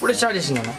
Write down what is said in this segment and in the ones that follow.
ఇప్పుడే స్టార్ట్ చేసిందన్న.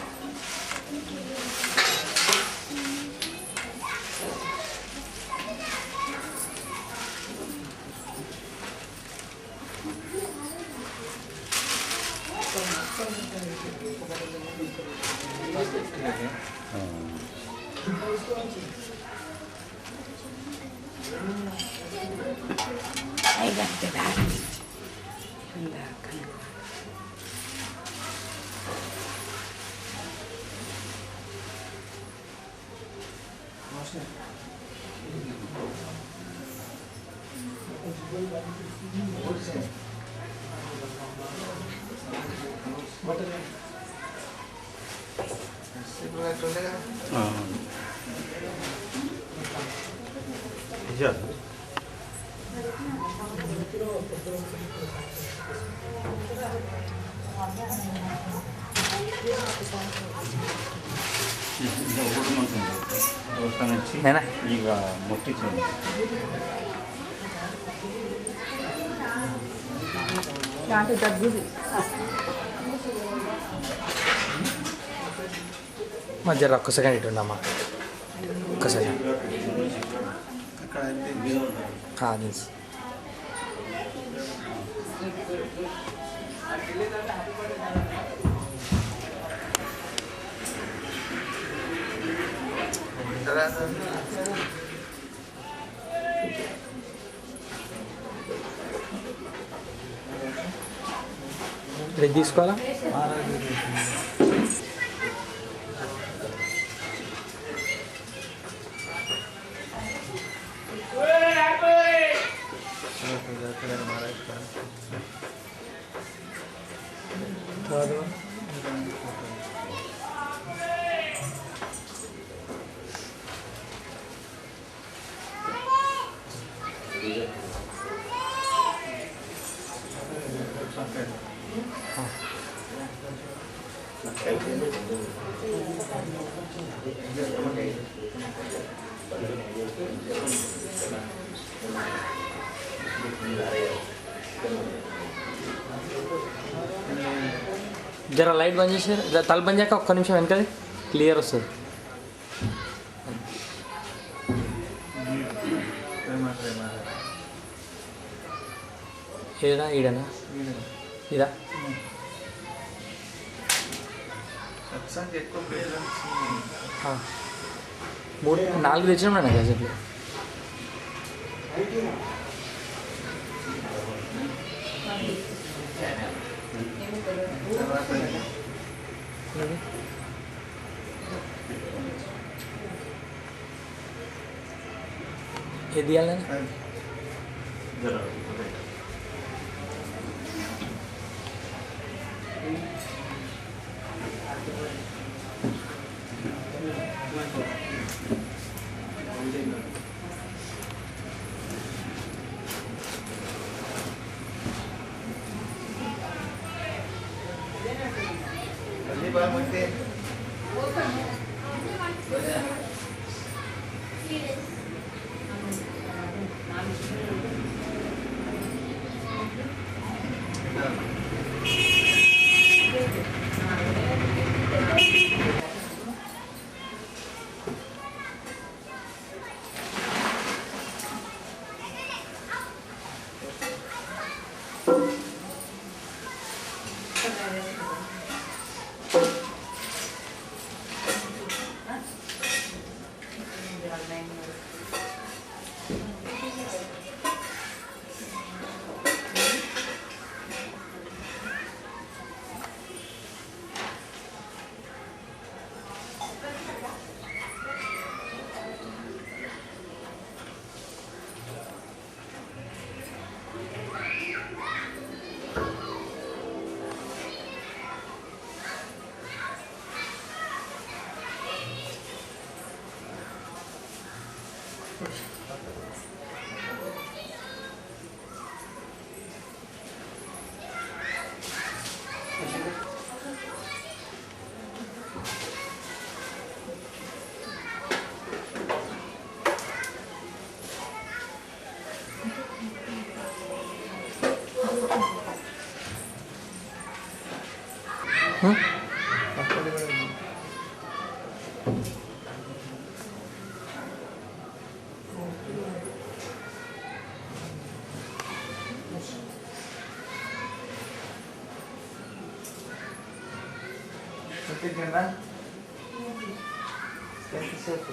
నేనా ಈಗ ಮುಟ್ಟಿಸಿ మధ్యలో ఒక్క సెకండ్ ఇటు ఉండమ్మా, ఒక్క సెకండ్. తెలుసు. ఇది తీసుకోవాలా? జర లైట్ బంద్ చేసారు, తల బంద్ చేయక ఒక్క నిమిషం వెనకది క్లియర్ వస్తుంది. ఏడా ఈడనా ఇదా? మూడు 4 తెచ్చినాం అన్న గజెట్లు. ఏది తీయాలని ఎంతసేపు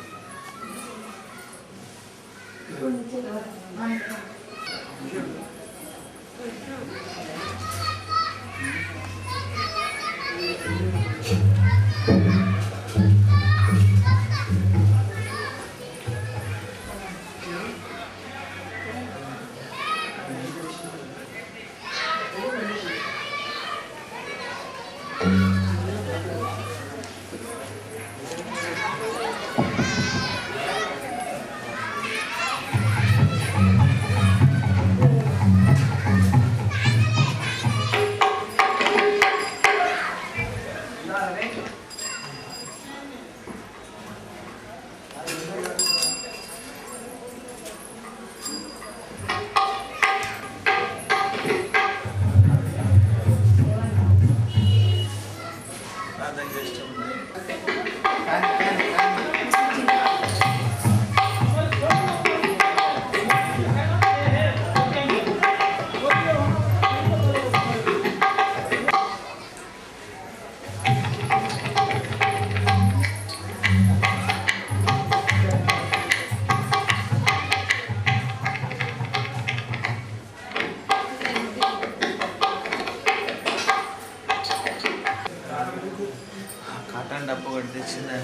కాటన్ డబ్బు ఒకటి తెచ్చింది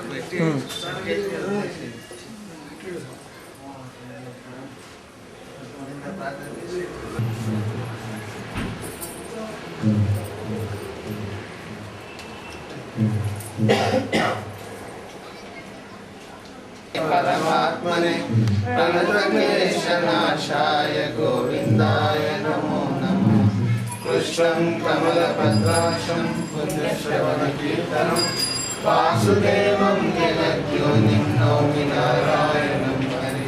పెట్టి పరమాత్మనే ప్రణతక్లేశనాశాయ గోవిందాయ నమో నమః. కృష్ణం కమలపత్రాక్షం పుణ్యశ్రవణకీర్తనం వాసుదేవం జగద్యోనిం నౌమి నారాయణం హరి.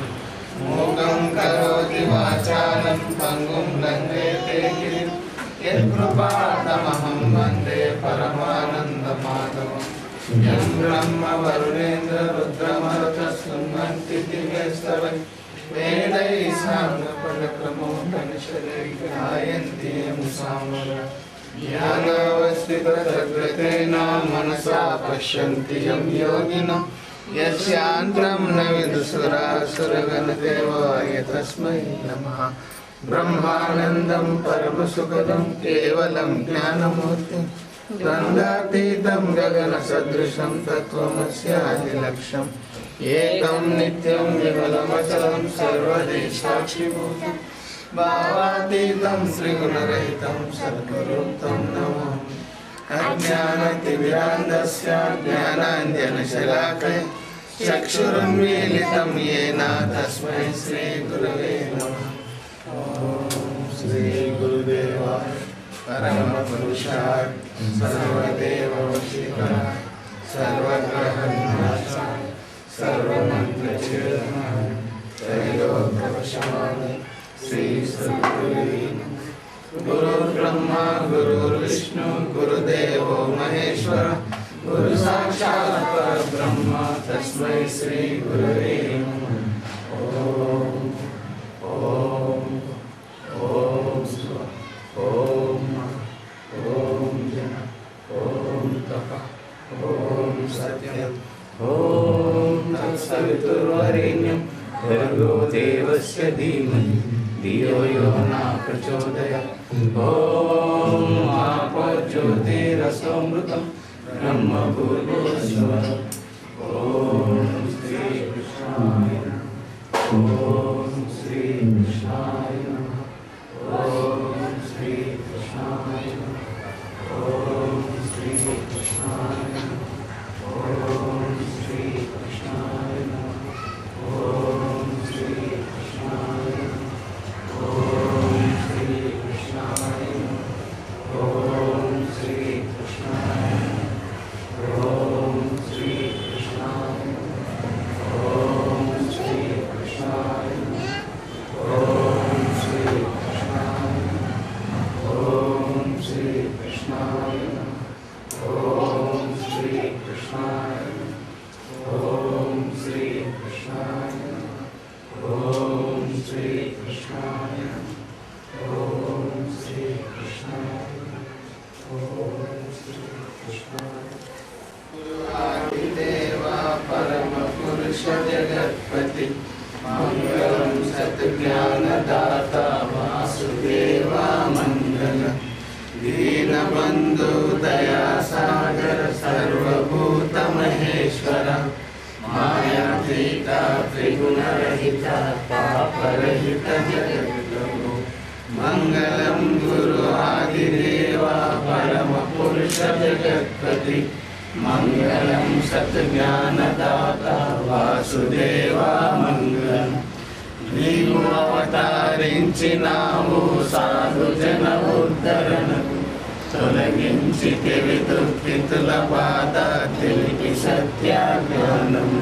మూకం కరోతి వాచాలం పంగుం లంఘయతే గిరిం యత్కృపాతమహం వందే పరమానందమాధవం. యం బ్రహ్మ వరుణేంద్ర రుద్రమరుతస్తున్వంతి దివ్యస్తవై వేదైః సాంగపదక్రమోపనిషదైః గాయంతి యం సామవేదం. జ్ఞానావస్థితతద్గతేన మనసా పశ్యంతి యం యోగినః యస్యాంతం న విదుషురాసురగణదేవాయ తస్మై నమః. బ్రహ్మానందం పరమసుఖదం కేవలం జ్ఞానమూర్తిం ద్వంద్వాతీతం గగన సదృశం తత్వమస్యాదిలక్ష్యం. ఏకం నిత్యం విమలమచలం సర్వదేశాక్షిభూతం భావాతీతం శ్రీగుణరహితం సద్గురుం తం నమామి. అజ్ఞానతిమిరాంధస్య జ్ఞానాంజనశలాకయ చక్షురున్మీలితం యేన తస్మై శ్రీగురవే నమః. ఓం శ్రీ గురుదేవాయ పరమపురుషాయ సర్వదేవవశీకరాయ సర్వగ్రహనాశాయ సర్వమంత్రఛేదనాయ త్రైలోక్యవశాయ శ్రీ సద్గురువే నమః. గురుర్బ్రహ్మా గురుర్విష్ణు గురుదేవో మహేశ్వర గురు సాక్షాత్ పరబ్రహ్మ తస్మై శ్రీ గురవే నమః. ఓం ఓం ఓం స్వ ఓం ఓం జన ఓం తప ఓం సత్యం ఓం తత్సవితుర్వరేణ్యం భర్గో దేవస్య ధీమహి ధియో యో న ప్రచోదయాత్. ఓం ఆపో జ్యోతిరసోమృతం బ్రహ్మ భూర్భువస్సువః. ఓం శ్రీ కృష్ణాయ నమః. ఓం శ్రీ కృష్ణాయ నమః. ఓం శ్రీ కృష్ణాయ నమః. ఓం శ్రీ కృష్ణాయ నమః. ఓం శ్రీ కృష్ణాయ నమః. ఓం శ్రీ కృష్ణాయ నమః. ఓం శ్రీ కృష్ణాయ నమః. ఓం శ్రీ కృష్ణాయ నమః. ఓం శ్రీ కృష్ణాయ నమః. ఓం శ్రీ కృష్ణాయ నమః. ఓం శ్రీ కృష్ణాయ నమః. ఓం శ్రీ కృష్ణాయ నమః. ఓం శ్రీ కృష్ణాయ నమః. ఓం శ్రీ కృష్ణాయ నమః. ఓం శ్రీ కృష్ణాయ నమః. ఓం శ్రీ కృష్ణాయ నమః. ఓం आदिदेवा परम पुरुष जगत्पति मंगलम सत्ज्ञानदाता वासुदेवा मंगल दीनबंधु दया सागर सर्वभूत महेश्वर मायातीता त्रिगुण रहिता पापरहित जगद्गुरु मंगलम गुरु आदिदेवा परम पुरुष जगत्पति मंगलम सत्ज्ञानदाता वासुदेवा मंगलम నీవు అవతరించినావు సాధు జన ఉద్ధరణకు తొలగించితివి దుఃఖితుల బాధ తెలిపి సత్య జ్ఞానము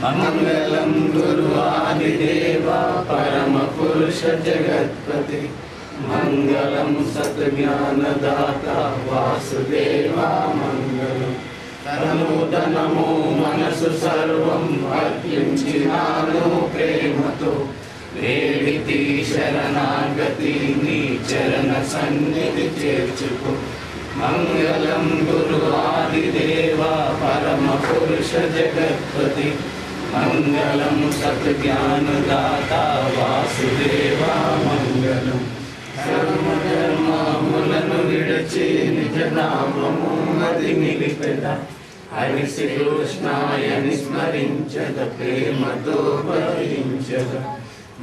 మంగళం గురు ఆదిదేవ పరమ పురుష జగత్పతి మంగళం సత్జ్ఞానదాత వాసుదేవ మంగళం తనుధనము మనసు సర్వం అర్పించినాను ప్రేమతో వేడితి శరణాగతి నీ చరణ సన్నిధి చేర్చుకో మంగళం గురు ఆదిదేవ పరమ పురుష జగత్పతి మంగళం సత్జ్ఞానదాత వాసుదేవ మంగళం సర్వధర్మములను విడచి నిజ నామము మది నిలిపెద హరి శ్రీ కృష్ణాయని స్మరించద ప్రేమతో భరించద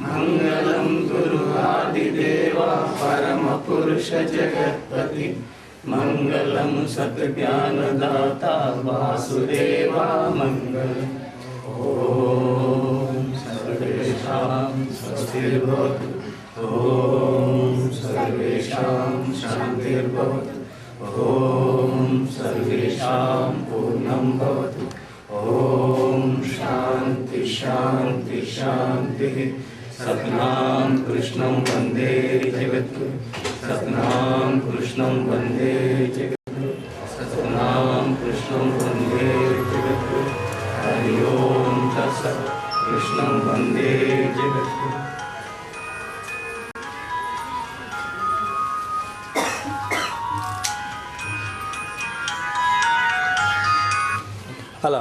మంగళం గురు ఆదిదేవ పరమ పురుష జగత్పతి మంగళం సత్జ్ఞానదాత వాసుదేవ మంగళం ఓం సర్వేషాం స్వస్తిర్భవతు ఓం సర్వేషాం శాంతిర్భవతు ఓం సర్వేషాం పూర్ణం భవతు ఓం శాంతి శాంతి శాంతి సత్నాం కృష్ణం వందే జగద్గురు సత్నాం కృష్ణం వందే జగద్గురు సత్నాం కృష్ణం వందే జగద్గురు హరి ఓం తత్సత్ కృష్ణం వందే జగద్గురు. అలా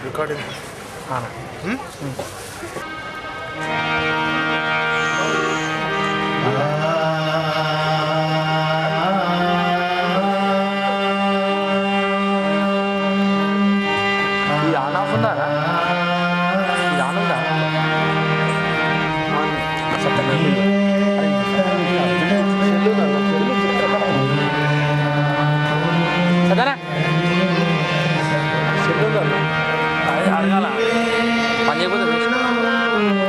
రికార్డింగ్ ఇది ఆన్ ఆఫ్ ఉందారా ఇది ఆన్ ఉందా సరేనా అది అడగాల పని చేయకపోతే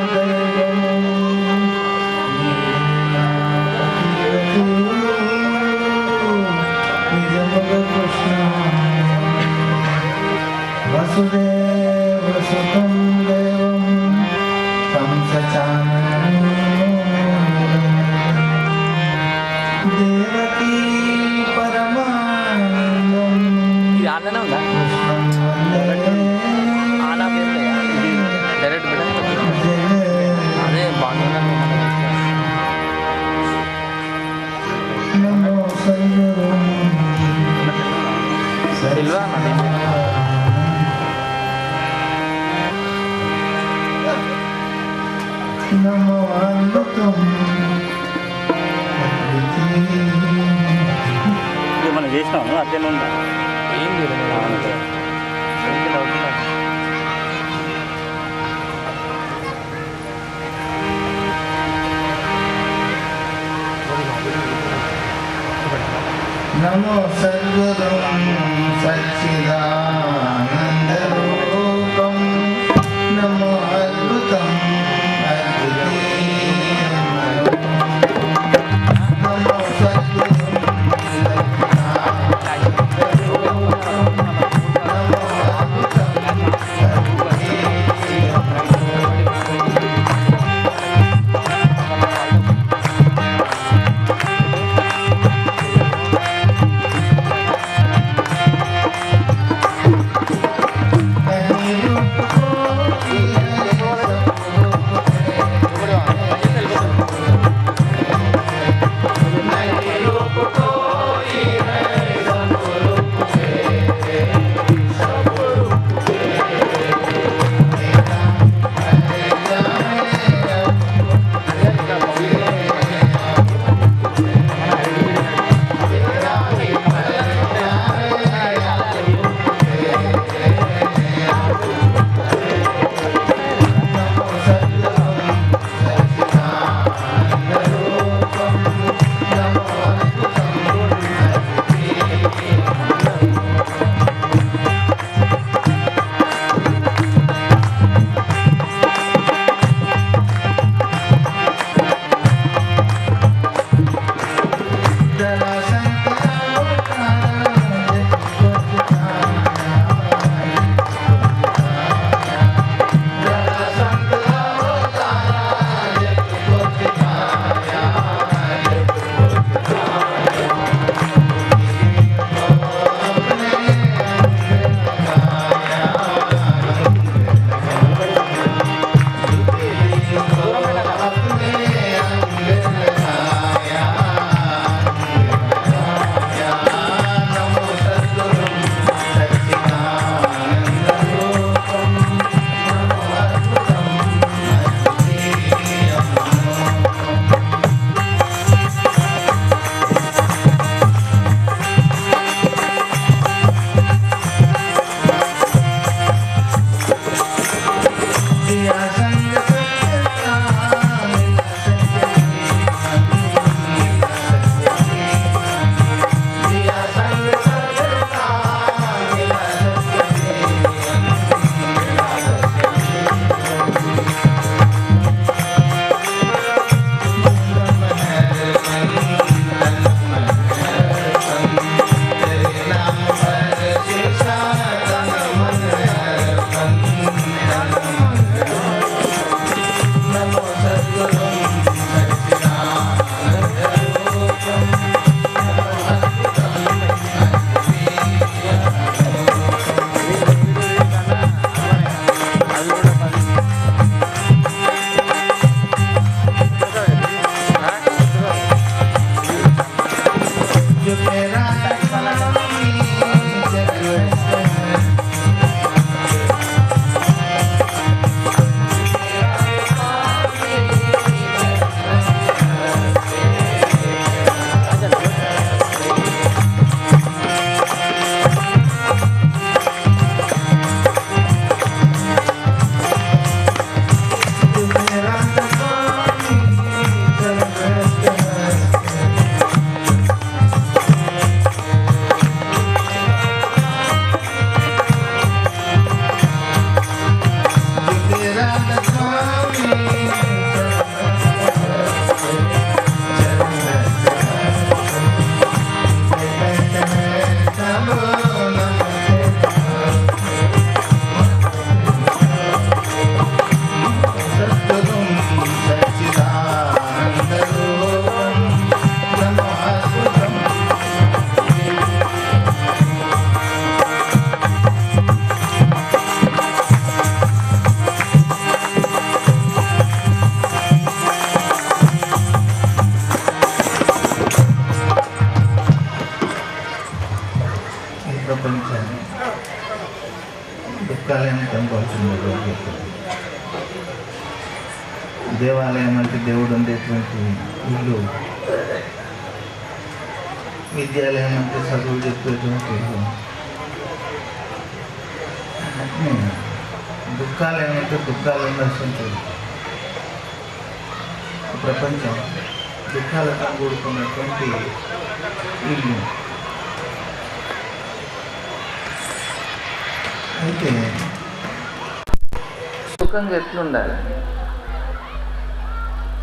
వసుదేవ సుతం దేవం దేవకీ పరమానందం ఇది ఆన్లైన్ ఉందా ఆన్ ఆఫ్ ఏం లేదా ఇది డైరెక్ట్ అదే బాగుంది నమో సిల్వా నమో అద్భుతం మనం చేసినాము అదే ఉందా ఏం లేదు నమో సద్గురుం సచ్చిదానందరూపం నమో అద్భుతం నమో సద్గురుం దుఃఖాలయం కనపడుతుంది. దేవాలయం అంటే దేవుడు ఉండేటువంటి ఇల్లు, విద్యాలయం అంటే చదువు చెప్పేటువంటి ఇల్లు, అట్నే దుఃఖాలయం అంటే దుఃఖాలు ఉన్నటువంటి ప్రపంచం, దుఃఖాలతో కూడుకున్నటువంటి ఇల్లు. అయితే సుఖంగా ఎట్లుండాలి?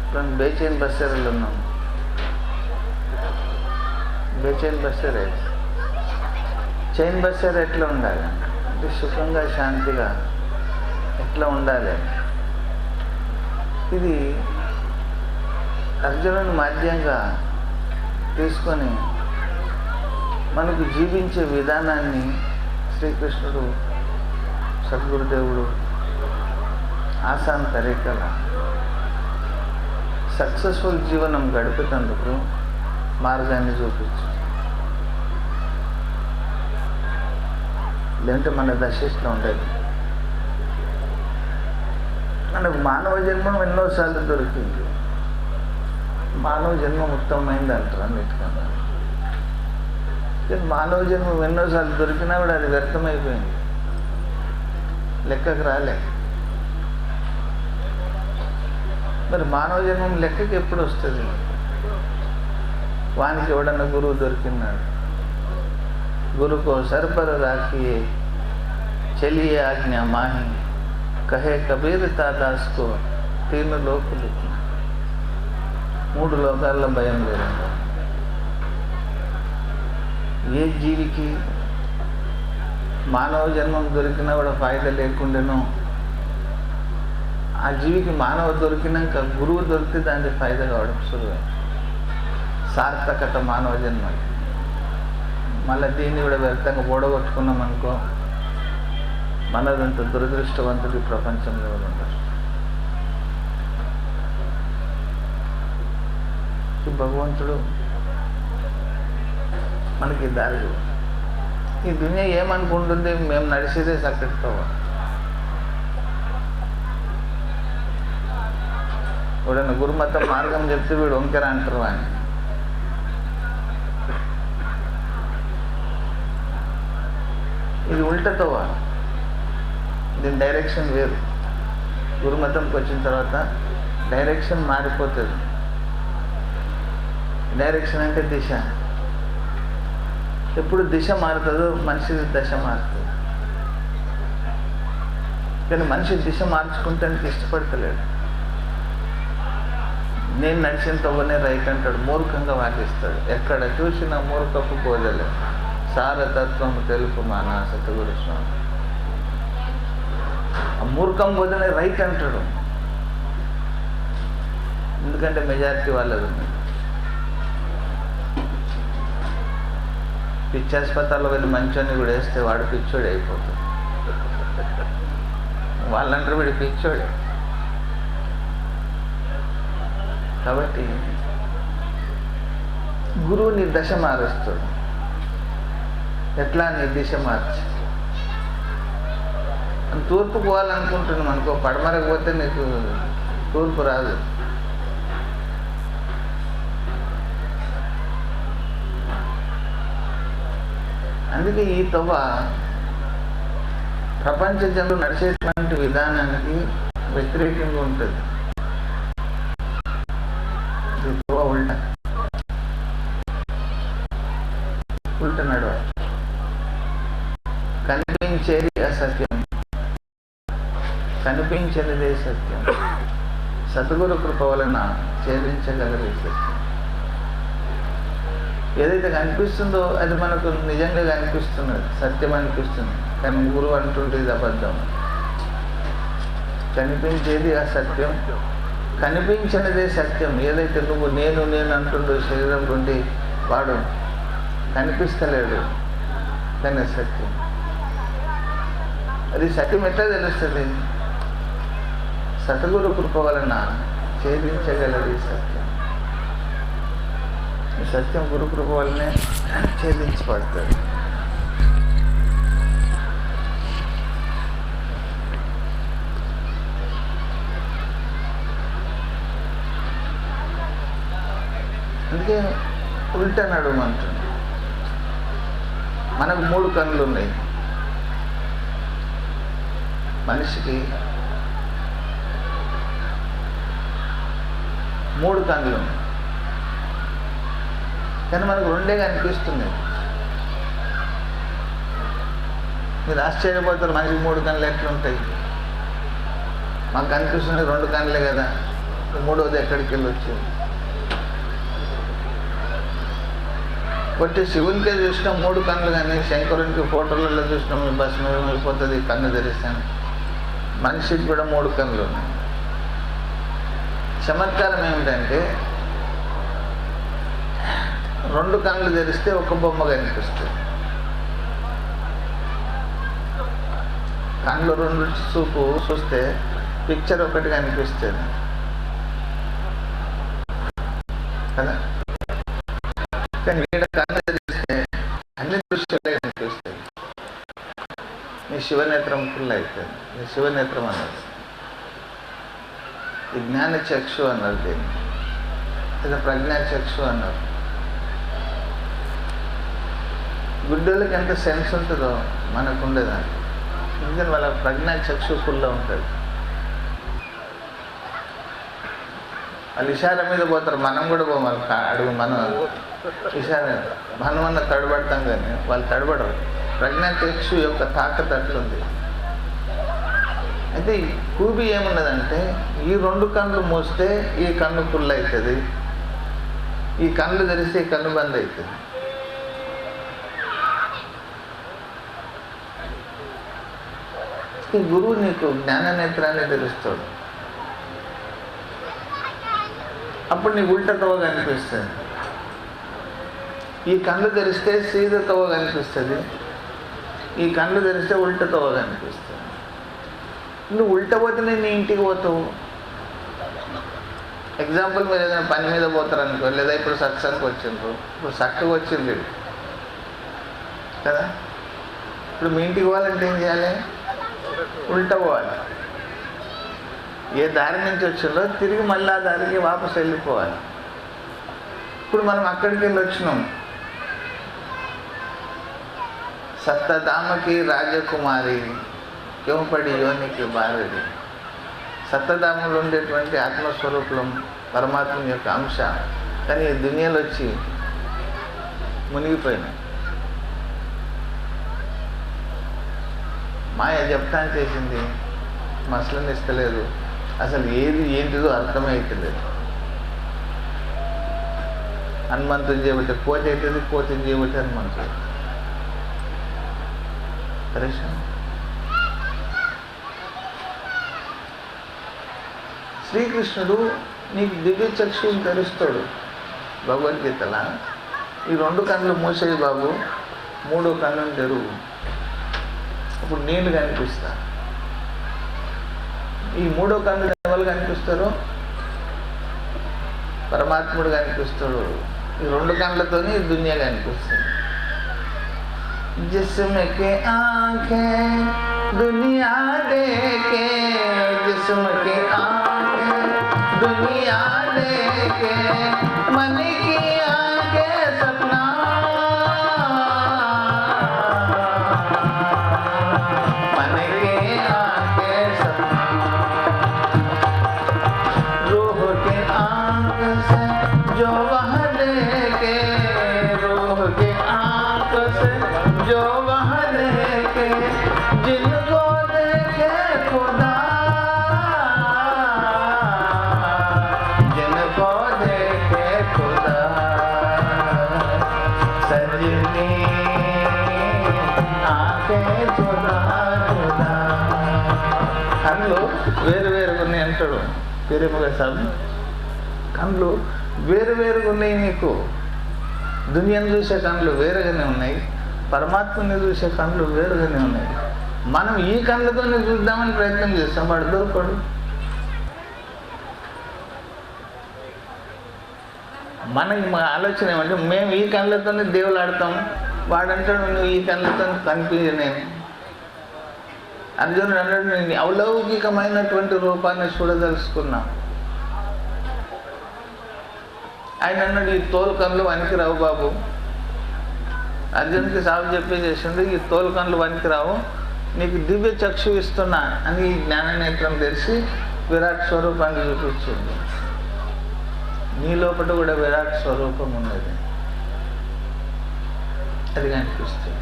ఇప్పుడు బేచైన్ బస్సెరలో ఉన్నాం. బేచైన్ బస్సెరే, చైన్ బస్సెర ఎట్లా ఉండాలి అంటే సుఖంగా శాంతిగా ఎట్లా ఉండాలి? ఇది అర్జునుని మాధ్యంగా తీసుకొని మనకు జీవించే విధానాన్ని శ్రీకృష్ణుడు సద్గురుదేవుడు ఆసాన్ తరీకల సక్సెస్ఫుల్ జీవనం గడిపేటందుకు మార్గాన్ని చూపించు. లేదంటే మన దశలో ఉండేది. మనకు మానవ జన్మం ఎన్నోసార్లు దొరికింది. మానవ జన్మం ఉత్తమమైంది అంటారు అన్నిటికన్నా. మానవ జన్మం ఎన్నోసార్లు దొరికినా కూడా అది వ్యర్థమైపోయింది, లెక్కకు రాలే. మరి మానవ జన్మం లెక్కకి ఎప్పుడు వస్తుంది? వానికి ఎవడన్నా గురువు దొరికినాడు. గురుకో సర్పర రాఖియే చలియే ఆజ్ఞ మాహి కహే కబీర్ తాదాస్కో తీర్ను లోకులు. 3 లోకాల్లో భయం లేదు. ఏ జీవికి మానవ జన్మం దొరికినా కూడా ఫాయిదా లేకుండానో, ఆ జీవికి మానవ దొరికినాక గురువు దొరికితే దానికి ఫాయిదా కావడం సులువే. సార్థకత మానవ జన్మ. మళ్ళీ దీన్ని కూడా వ్యర్థంగా ఓడగొట్టుకున్నాం అనుకో, మనదంత దురదృష్టవంతుడు ఈ ప్రపంచంలో ఉంటారు. భగవంతుడు మనకి దారి. ఈ దునియా ఏమనుకుంటుంది? మేము నడిచేదే చక్కటితో. ఎవడన్నా గురుమతం మార్గం చెప్తే వీడు వంకెర అంటారు అని. ఇది ఉల్టతోవా, దీని డైరెక్షన్ వేరు. గురుమతంకి వచ్చిన తర్వాత డైరెక్షన్ మారిపోతుంది. డైరెక్షన్ అంటే దిశ. ఎప్పుడు దిశ మారుతుందో మనిషి దశ మారుతుంది. కానీ మనిషి దిశ మార్చుకుంటే ఇష్టపడతలేడు. నేను నడిచిన తవ్వనే రైట్ అంటాడు, మూర్ఖంగా వాటిస్తాడు. ఎక్కడ చూసినా మూర్ఖపు బోధలే. సారతత్వం తెలుపు మానా సతగురు స్వామి. ఆ మూర్ఖం బోధనే రైట్ అంటాడు. ఎందుకంటే మెజారిటీ వాళ్ళది ఉంది. పిచ్చి హాస్పిటల్లో వెళ్ళి మంచోని కూడా వేస్తే వాడు పిచ్చోడే అయిపోతాడు. వాళ్ళంటారు వీడు పిచ్చోడే. కాబట్టి గురువు నీ దశ మారుస్తాడు. ఎట్లా నీ దిశ మార్చి? తూర్పు పోవాలనుకుంటున్నాం అనుకో, పడమరకు పోతే నీకు తూర్పు రాదు. అందుకే ఈ తవ్వ ప్రపంచ జనులు నడిచేటువంటి విధానానికి వ్యతిరేకంగా ఉంటుంది. ఈ తవ్వ ఉల్ట నడవాలి. కనిపించేది అసత్యం, కనిపించేదే సత్యం. సద్గురు కృప వలన ఛేదించగలదు సత్యం. ఏదైతే కనిపిస్తుందో అది మనకు నిజంగా కనిపిస్తున్నది, సత్యం అనిపిస్తుంది. కానీ గురువు అంటుంటే ఇది అబద్ధం. కనిపించేది అసత్యం, కనిపించినదే సత్యం. ఏదైతే నువ్వు నేను నేను అంటుండో శరీరం నుండి వాడు కనిపిస్తలేడు, కానీ సత్యం. అది సత్యం ఎట్లా తెలుస్తుంది? సద్గురు కృప వలన ఛేదించగలది సత్యం. సత్యం గురు కృప వల్లనే ఛేదించబడుతుంది. అందుకే ఉల్టా నడుము అంటుంది. మనకు 3 కన్నులు ఉన్నాయి. మనిషికి 3 కన్నులు ఉన్నాయి, కానీ మనకు 2 కనిపిస్తుంది. మీరు ఆశ్చర్యపోతారు, మనిషికి 3 కన్నులు ఎట్లుంటాయి? మాకు కనిపిస్తుంది 2 కన్నులే కదా, 3వది ఎక్కడికి వెళ్ళి వచ్చింది? కొట్టి శివునికే చూసినా 3 కన్నులు, కానీ శంకరునికి ఫోటోలలో చూసినా మీ బస్సు మీద వెళ్ళిపోతుంది కన్ను ధరిస్తాను. మనిషికి కూడా 3 కన్నులు ఉన్నాయి. చమత్కారం ఏమిటంటే 2 కన్నులు తెరిస్తే ఒక బొమ్మ కనిపిస్తుంది. కళ్ళు 2 చూపు చూస్తే పిక్చర్ ఒకటి కనిపిస్తుంది కదా. కానీ ఈడ కన్ను తెరిస్తే అన్ని దృశ్యాలే కనిపిస్తాయి. నీ శివనేత్రం ఫుల్ అవుతుంది. నీ శివనేత్రం అన్నది ఈ జ్ఞాన చక్షు అన్నారు, దీన్ని లేదా ప్రజ్ఞా చక్షు అన్నారు. గుడ్డోళ్ళకి ఎంత సెన్స్ ఉంటుందో మనకు ఉండేదాన్ని. ఎందుకంటే వాళ్ళ ప్రజ్ఞా చక్షు ఫుల్లో ఉంటుంది. వాళ్ళు ఇషారా మీద పోతారు, మనం కూడా పోవాలి. అడుగు మనం ఇషారా మనమన్న తడబడతాం, కానీ వాళ్ళు తడబడరు. ప్రజ్ఞా చక్షు యొక్క తాకత్ అట్లుంది. అయితే కూబి ఏమున్నదంటే ఈ 2 కన్నులు మూస్తే ఈ కన్ను ఫుల్ అవుతుంది, ఈ కన్నులు తెరిస్తే ఈ కన్ను బంద్ అవుతుంది. ఈ గురువు నీకు జ్ఞాన నేత్రాన్ని తెలుస్తాడు. అప్పుడు నీకు ఉల్టా తవ్వ కనిపిస్తుంది. ఈ కళ్ళు తెరిస్తే సీద తవ్వ కనిపిస్తుంది, ఈ కళ్ళు తెరిస్తే ఉల్టా తవ్వ కనిపిస్తుంది. నువ్వు ఉల్టా పోతేనే నీ ఇంటికి పోతావు. ఎగ్జాంపుల్, మీరు ఏదైనా పని మీద పోతారనుకో, లేదా ఇప్పుడు సత్సంగకి వచ్చిండ్రు, ఇప్పుడు చక్కగా వచ్చింది కదా. ఇప్పుడు మీ ఇంటికి పోవాలంటే ఏం చేయాలి? ఉల్టా పోవాలి. ఏ దారి నుంచి వచ్చిందో తిరిగి మళ్ళీ ఆ దారికి వాపసు వెళ్ళిపోవాలి. ఇప్పుడు మనం అక్కడికి వెళ్ళి వచ్చినాం. సత్తధామకి రాజకుమారి క్యోపడి యోనికి భార్యది. సత్తధామంలో ఉండేటువంటి ఆత్మస్వరూపం పరమాత్మ యొక్క అంశ, కానీ ఈ దునియాలో వచ్చి మునిగిపోయినాయి. మాయ చెప్తాను చేసింది, మసలని ఇస్తలేదు. అసలు ఏది ఏంటిదో అర్థమవుతలేదు. హనుమంతుని చేయబట్టి కోతి అవుతుంది, కోతిని చేయబట్టి హనుమంతుడు. పరేషాన్. శ్రీకృష్ణుడు నీకు దివ్య చక్షుని తెరుస్తాడు. భగవద్గీతలా ఈ 2 కన్నులు మూసేయి బాబు, 3వ కన్నుని తెరువు, అప్పుడు నేను కనిపిస్తా. ఈ 3వ కన్ను ఎవరు కనిపిస్తారో? పరమాత్ముడు కనిపిస్తాడు. ఈ 2 కన్నులతోనే ఈ దునియా కనిపిస్తుంది. जिस्म के आंखें दुनिया देखे, जिस्म के आंखें दुनिया देखे, मन की आंखें सपना, मन की आंखें सपना, रूह के आंख से जो वह देखे, रूह के आंख से जो वह देखे, जिनको देखे खुदा, जिनको देखे खुदा, सजनी आंखें जुदा जुदा. కళ్ళు వేరువేరుగా ఉన్నాయి అంటాడు పెరిముగ సాబ్. కళ్ళు వేరువేరుగా ఉన్నాయి. నీకు దునియాను చూసే కళ్ళు వేరుగానే ఉన్నాయి, పరమాత్మని చూసే కళ్ళు వేరుగానే ఉన్నాయి. మనం ఈ కళ్ళతోనే చూద్దామని ప్రయత్నం చేస్తాం, వాడు దొరకడు. మనకి మా ఆలోచన ఏమంటే మేము ఈ కళ్ళతోనే దేవుళ్ళు ఆడతాం, వాడంటాడు నువ్వు ఈ కళ్ళతో కనిపించనేమి. అర్జునుడు అన్నాడు నేను అలౌకికమైనటువంటి రూపాన్ని చూడదలుచుకున్నా. ఆయన అన్నాడు, ఈ తోలు కళ్ళు వనికి రావు బాబు. అర్జునుడికి సాగు చెప్పేసేసిండు, ఈ తోలు కళ్ళు వనికి రావు, నీకు దివ్య చక్షు ఇస్తున్నా అని ఈ జ్ఞాన నేత్రం తెలిసి విరాట్ స్వరూపాన్ని చూపించింది. నీ లోపల కూడా విరాట్ స్వరూపం ఉన్నది, అది కనిపిస్తుంది.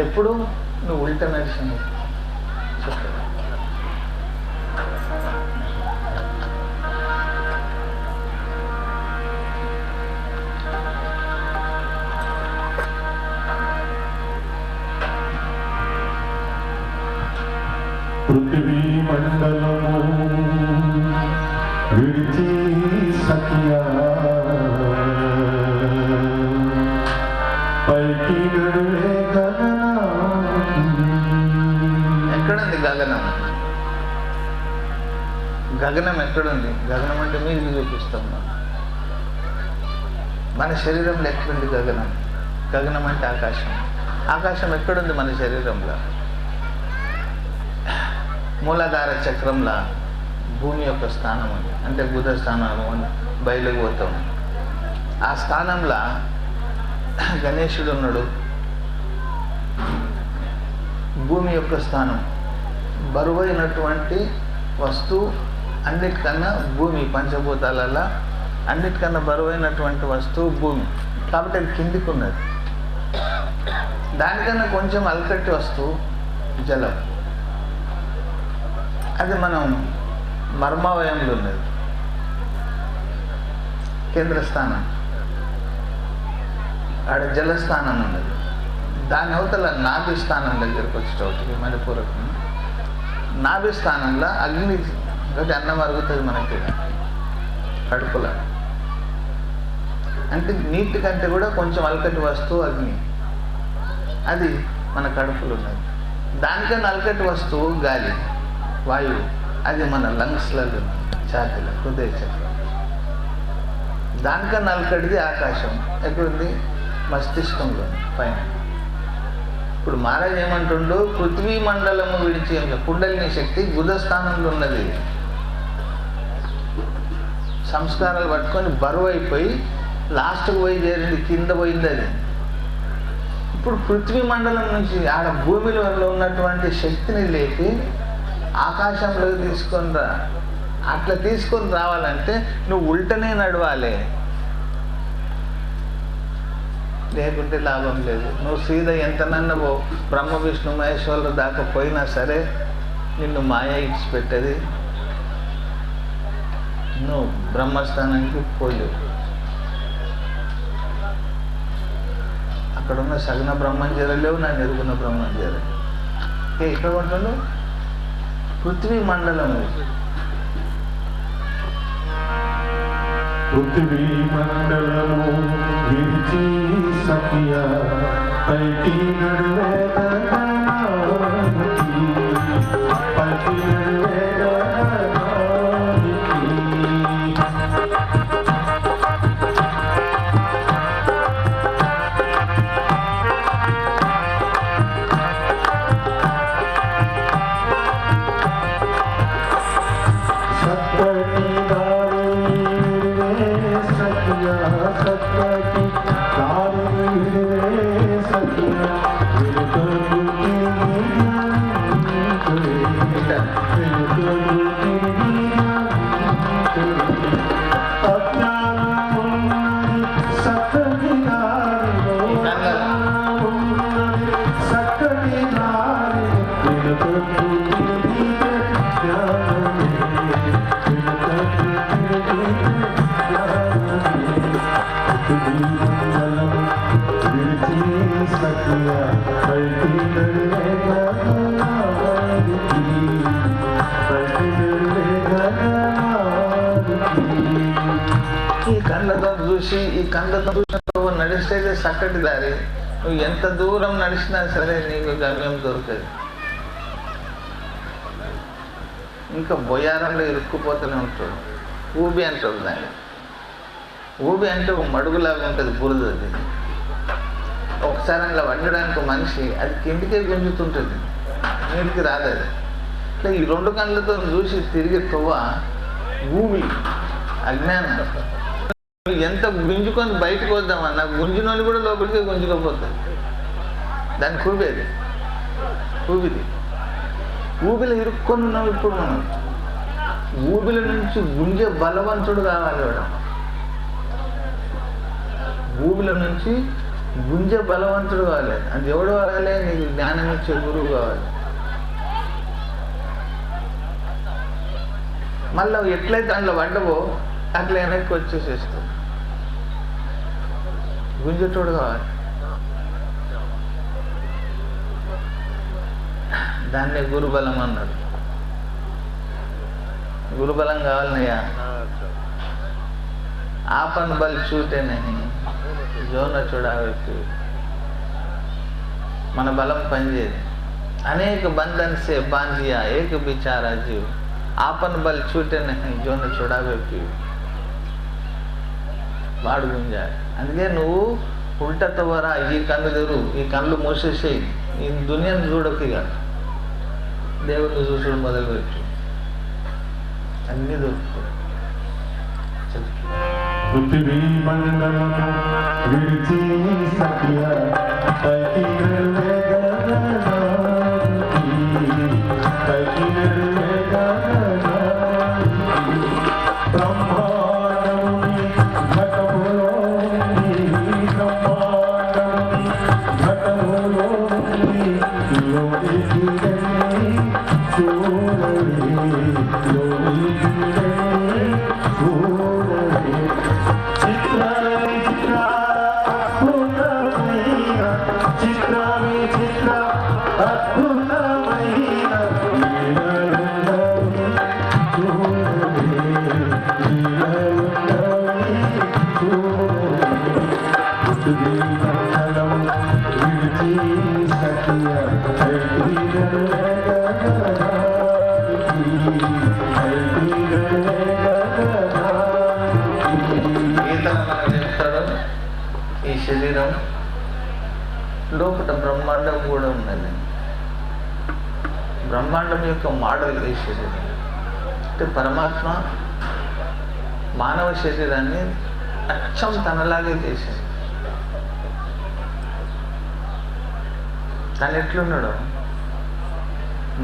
ఎప్పుడు నువ్వు ఉల్టా నడిచింది చెప్పాలి. పృథివీ మండలము విడిచి సఖ్యా పైకి నడువే ఎక్కడుంది గగనం? గగనం ఎక్కడుంది? గగనం అంటే మీకు చూపిస్తాం. మన శరీరంలో ఎక్కడుంది గగనం? గగనం అంటే ఆకాశం. ఆకాశం ఎక్కడుంది మన శరీరంలో? మూలాధార చక్రంలో భూమి యొక్క స్థానం ఉంది, అంటే బుధ స్థానము బయలుకి పోతాం. ఆ స్థానంలో గణేశుడు ఉన్నాడు. భూమి యొక్క స్థానం బరువైనటువంటి వస్తువు అన్నిటికన్నా భూమి, పంచభూతాలలో అన్నిటికన్నా బరువైనటువంటి వస్తువు భూమి, కాబట్టి అది కిందికి ఉన్నది. దానికన్నా కొంచెం అలకట్టి వస్తువు జలం, అది మనం మర్మావయంలో ఉన్నది, కేంద్రస్థానం. ఆడ జలస్థానం ఉన్నది. దాని అవతల నాభి స్థానం దగ్గరకు వచ్చేటోటికి మణిపూరకం నాభి స్థానంలో అగ్ని ఒకటి అన్నం అరుగుతుంది మనకి కడుపులో. అంటే నీటి కంటే కూడా కొంచెం అలకటి వస్తువు అగ్ని, అది మన కడుపులో ఉన్నది. దానికన్నా అలకటి వస్తువు గాలి, వాయువు, అది మన లంగ్స్లలో ఉన్నది, ఛాతీలో, హృదయ చక్రం. దానికన్నా అలకటిది ఆకాశం. ఎక్కడుంది? మస్తిష్కంలో పైన. ఇప్పుడు మహారాజ్ ఏమంటుండు, పృథ్వీ మండలము విడిచి కుండలిని శక్తి బుధ స్థానంలో ఉన్నది. సంస్కారాలు పట్టుకొని బరువు అయిపోయి లాస్ట్కి పోయి చేరింది, కింద పోయింది అది. ఇప్పుడు పృథ్వీ మండలం నుంచి ఆడ భూమిలో ఉన్నటువంటి శక్తిని లేపి ఆకాశంలోకి తీసుకొని రా. అట్లా తీసుకొని రావాలంటే నువ్వు ఉల్టనే నడవాలి, లేకుంటే లాభం లేదు. నువ్వు సీదా ఎంతనన్నా బ్రహ్మ విష్ణు మహేశ్వరుల దాకా పోయినా సరే నిన్ను మాయ ఇచ్చిపెట్టేది, నువ్వు బ్రహ్మస్థానానికి పోలేవు. అక్కడున్న సగుణ బ్రహ్మం లేవు, నా నిర్గుణ బ్రహ్మం చేరలేవు. ఇక్కడ ఉంటాడు పృథ్వీ మండలం. పృథివీ మండలము విడిచి సఖ్యా పైకి నడువే గగనానికి, పైకి నడువే గగనానికి. సత్వటి దారి సఖ్యా, సత్వటి దారి సఖ్యా ఈ కళ్ళతో చూసి, ఈ కళ్ళతో చూసి నువ్వు నడిస్తే చక్కటి దారి. నువ్వు ఎంత దూరం నడిచినా సరే నీకు గమ్యం దొరకదు. ఇంకా బొయ్యారంలో ఇరుక్కుపోతూనే ఉంటాడు. ఊబి అంటాడు దాన్ని. ఊబి అంటే ఒక మడుగులాగా ఉంటుంది, బురదది. ఒకసారి అలా వండడానికి మనిషి అది కిందికే గుంజుతుంటుంది, నీటికి రాలేదు. ఇట్లా ఈ రెండు కళ్ళతో చూసి తిరిగి తవ్వ ఊబి. అజ్ఞానం. ఎంత గుంజుకొని బయటకు వద్దామన్నా గుంజునోని కూడా లోపలికి గుంజుకోపోతుంది. దాన్ని కూబేది ఊబిది. ఊబిలో ఇరుక్కొని ఉన్నాం ఇప్పుడు మనం. ఊబిల నుంచి గుంజే బలవంతుడు కావాలి వాడు. ఊబిల నుంచి గుంజే బలవంతుడు కావాలి. అది ఎవడు కావాలి? నీకు జ్ఞానం ఇచ్చే గురువు కావాలి. మళ్ళీ ఎట్లయితే అందులో పడ్డవో అట్లా వెనక్కి వచ్చేసేస్తావు. గుంజేటోడు కావాలి. దాన్ని గురుబలం అన్నాడు. గురుబలం కావాలనయ్యా. ఆపన్ బల్ చూటే నహి జోన చూడాలి. మన బలం పనిచేయదు. అనేక బంధన్ సే బాంధియా ఏక బిచారా జీవ్ ఆపన్ బల్ చూటే నహి జోన చూడాలి. వాడు గుంజాలి. అందుకే నువ్వు ఉల్టతవరా ఈ కళ్ళు తెరు, ఈ కళ్ళు మూసేసేయి, ఈ దునియాను చూడకిగా దేవుడిని చూసుడు మొదలుపెట్టు, అన్నీ దొరుకుతాయి. పృథివీ మండలము విడిచి సఖ్య పైకి బ్రహ్మాండముని ఘటములోని ఈ శరీరం లోపల బ్రహ్మాండం కూడా ఉన్నది. బ్రహ్మాండం యొక్క మోడల్ ఈ శరీరం. అంటే పరమాత్మ మానవ శరీరాన్ని అచ్చం తనలాగే చేసింది. తను ఎట్లున్నాడు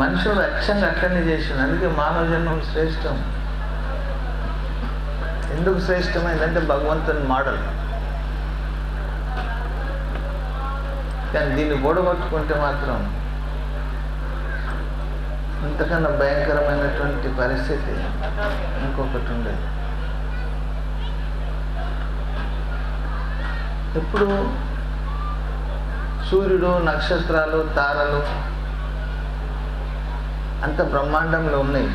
మనుషుడు అచ్చంగా అట్లనే చేసిండు. అందుకే మానవ జన్మం శ్రేష్టం. ఎందుకు శ్రేష్టమైందంటే భగవంతుని మోడల్. కానీ దీన్ని ఓడగొట్టుకుంటే మాత్రం ఇంతకన్నా భయంకరమైనటువంటి పరిస్థితి ఇంకొకటి ఉండేది. ఇప్పుడు సూర్యుడు, నక్షత్రాలు, తారలు అంత బ్రహ్మాండంలో ఉన్నాయి.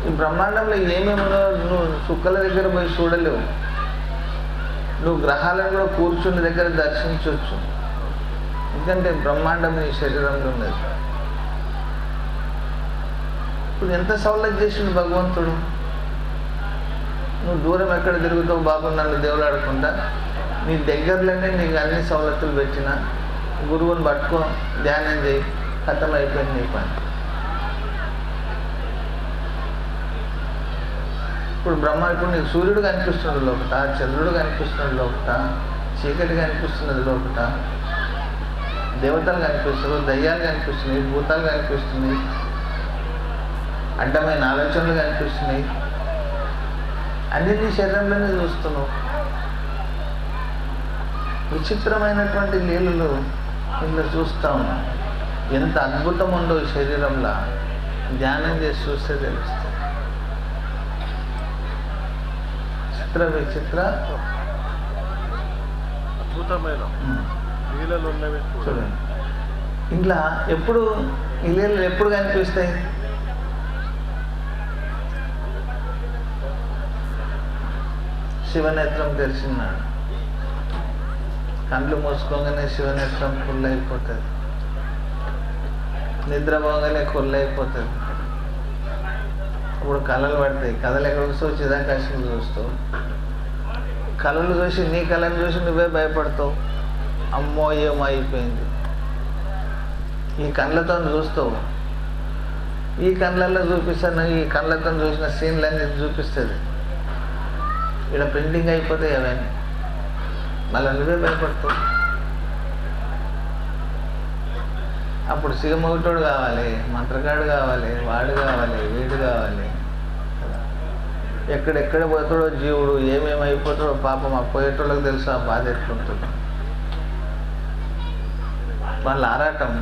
ఈ బ్రహ్మాండంలో ఏమేమో నువ్వు చుక్కల దగ్గర పోయి చూడలేవు. నువ్వు గ్రహాలను కూడా కూర్చుని దగ్గర దర్శించవచ్చు. ఎందుకంటే బ్రహ్మాండం నీ శరీరంలో ఉన్నది. ఇప్పుడు ఎంత సౌలభ్యం చేసిండు భగవంతుడు. నువ్వు దూరం ఎక్కడ తిరుగుతావు బాబు నన్ను దేవులాడకుండా, నీ దగ్గరలోనే నీకు అన్ని సౌలతులు పెట్టిన గురువుని పట్టుకో, ధ్యానం చేయి, ఖతం అయిపోయింది నీ పని. ఇప్పుడు నీకు సూర్యుడు కనిపిస్తున్నాడు లోపట, చంద్రుడు కనిపిస్తున్నాడు లోపట, చీకటి కనిపిస్తున్నది లోపట, దేవతలు కనిపిస్తున్నారు, దయ్యాలు కనిపిస్తున్నాయి, భూతాలు కనిపిస్తున్నాయి, అడ్డమైన ఆలోచనలు కనిపిస్తున్నాయి. అన్ని నీ శరీరంలోనే చూస్తున్నావు. విచిత్రమైనటువంటి లీలలు ఇందులో చూస్తూ ఉన్నాం. ఎంత అద్భుతం ఉందో ఈ శరీరంలో ధ్యానం చేసి చూస్తే తెలుస్తుంది. చిత్ర విచిత్ర అద్భుతమైన లీలలు ఉన్నవి చూడండి. ఇంట్లో ఎప్పుడు ఈ లీలలు ఎప్పుడు కనిపిస్తాయి? శివనేత్రం తెరిచినాడు, కళ్ళు మూసుకోగానే శివనేత్రం ఫుల్ అయిపోతుంది, నిద్రపోగానే ఫుల్ అయిపోతుంది. ఇప్పుడు కళలు పడతాయి. కథలు ఎక్కడ చూస్తావు? చిదాకాశం చూస్తావు. కళలు చూసి నీ కళను చూసి నువ్వే భయపడతావు. అమ్మో ఏమో అయిపోయింది. ఈ కళ్ళతో చూస్తావు, ఈ కళ్ళల్లో చూపిస్తాను, ఈ కళ్ళతో చూసిన సీన్లన్నీ చూపిస్తుంది. ఇక్కడ ప్రింటింగ్ అయిపోతాయి అవన్నీ, మళ్ళీ నువ్వే భయపడతావు. అప్పుడు సిగమొగటోడు కావాలి, మంత్రగాడు కావాలి, వాడు కావాలి, వీడు కావాలి. ఎక్కడెక్కడ పోతాడో జీవుడు, ఏమేమి అయిపోతాడో పాపం ఆ పోయేటోళ్ళకి తెలుసు ఆ బాధ ఎట్లుంటుంది. వాళ్ళ ఆరాటం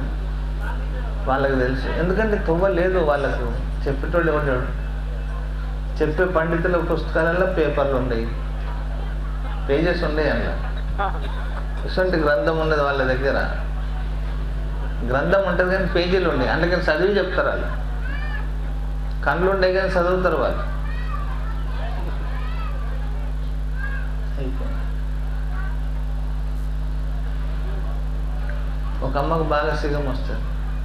వాళ్ళకి తెలుసు. ఎందుకంటే తొవ్వలేదు వాళ్ళకు, చెప్పేటోళ్ళు ఎవడాడు. చెప్పే పండితుల పుస్తకాలలో పేపర్లు ఉండేవి, పేజెస్ ఉండేవి. అందులో ఇటువంటి గ్రంథం ఉన్నది వాళ్ళ దగ్గర. గ్రంథం ఉంటుంది కానీ పేజీలు ఉండేవి, అందుకని చదివి చెప్తారు వాళ్ళు. కళ్ళు ఉండే కానీ చదువుతారు వాళ్ళు. ఒక అమ్మకు బాగా సిగం వస్తుంది,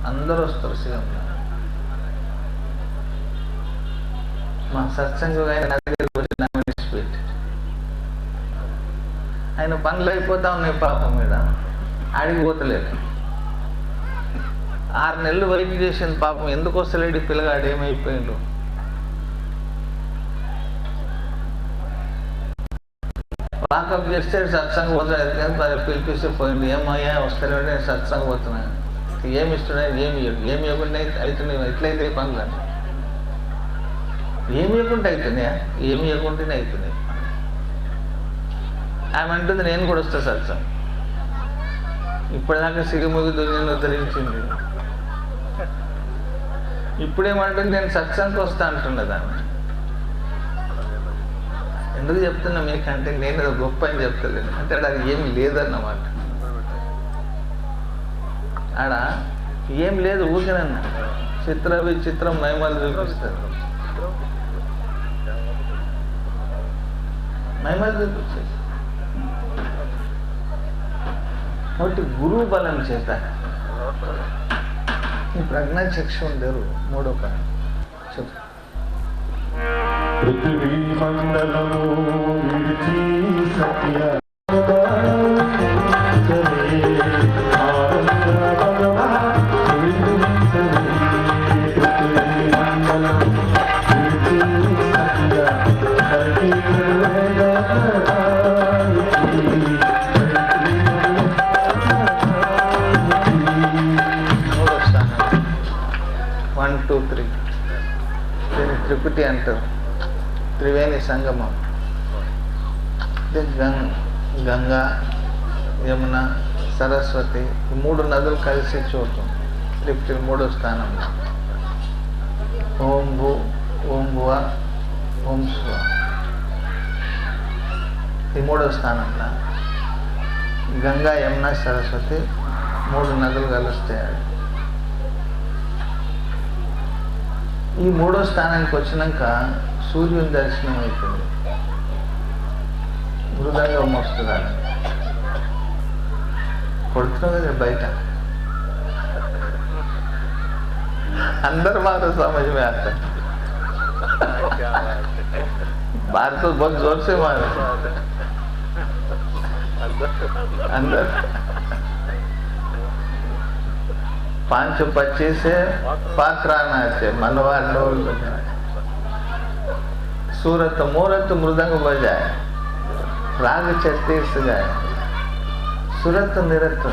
అందరూ వస్తారు సిగంలో. మా సత్సంగం ఆయన నా దగ్గరికి వచ్చి నా విడిచిపెట్టి, ఆయన పనులు అయిపోతా ఉన్నాయి పాపం మీద, ఆడిపోతలేడు. 6 నెలలు వెయిట్ చేసింది పాపం, ఎందుకు వస్తలేడు పిల్లగాడు, ఏమైపోయిండు. వాకప్ చేస్తే సత్సంగం పోతున్నాడు, పిలిపిస్తే పోయింది. ఏమయ్యా వస్తలేడు, నేను సత్సంగం పోతున్నాను. ఏమి ఇస్తున్నాయి, ఏమి ఇవ్వకుండా అవుతున్నాయి, ఎట్లయితే పనులు ఏమి ఇవ్వకుండా అవుతున్నాయా, ఏమి ఇవ్వకుండానే అవుతున్నాయి. ఆమె అంటుంది నేను కూడా వస్తా సత్సంగం. ఇప్పటిదాకా సిగముగి దుర్గని ఉద్ధరించింది, ఇప్పుడేమంటుంది నేను సత్సంగం వస్తా అంటున్నది ఆమె. ఎందుకు చెప్తున్నా మీకంటే నేను గొప్ప అని చెప్తలేను, అంటే అది ఏమి లేదన్నమాట. ఆడ ఏం లేదు, ఊరికేనన్నా చిత్ర విచిత్రం మహిమలు చూపిస్తారు, మహిమలు చూపిస్తారు. కాబట్టి గురువు బలం చేత ఈ ప్రజ్ఞా చక్షు ఉండరు. 3వ పని చెప్పు. పృథివీ మండలము విడిచి సత్య త్రిపుటి అంటారు, త్రివేణి సంగమం. గంగా, యమున, సరస్వతి ఈ 3 నదులు కలిసి చోటు త్రిపుటి 3వ స్థానంలో. ఓం భూ, ఓం భువ, ఓం స్వ ఈ 3వ స్థానంలో. గంగా, యమున, సరస్వతి 3 నదులు కలుస్తాయి. ఈ 3వ స్థానానికి వచ్చినాక సూర్యుని దర్శనం అవుతుంది. మృదంగం వస్తుందని కొడుతున్నాం కదా బయట, అందరు మాత్రం సమజ్ में आता है, बाहर तो बहुत जोर से मारे अंदर 525 से पात्राना से मनवा ढोल बजाए, सूरत मूरत मृदंग बजाए, राग 36 गाए, సురత్ నిరత్